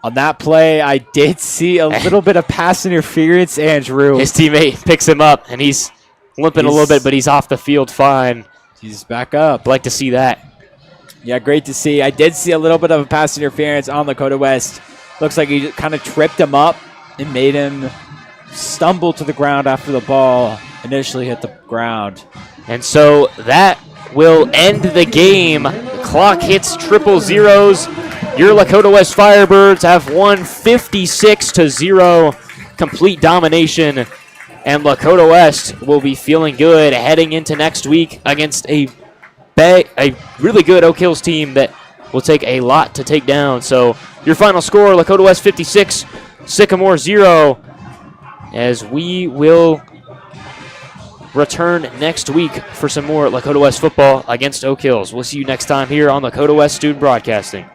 On that play, I did see a little bit of pass interference, Andrew. His teammate picks him up, and he's limping a little bit, but he's off the field fine. He's back up. Like to see that. Yeah, great to see. I did see a little bit of a pass interference on Lakota West. Looks like he kind of tripped him up and made him stumble to the ground after the ball initially hit the ground. And so that will end the game. The clock hits triple zeros. Your Lakota West Firebirds have won 56-0, complete domination. And Lakota West will be feeling good heading into next week against a really good Oak Hills team that will take a lot to take down. So your final score, Lakota West 56, Sycamore 0, as we will return next week for some more Lakota West football against Oak Hills. We'll see you next time here on Lakota West Student Broadcasting.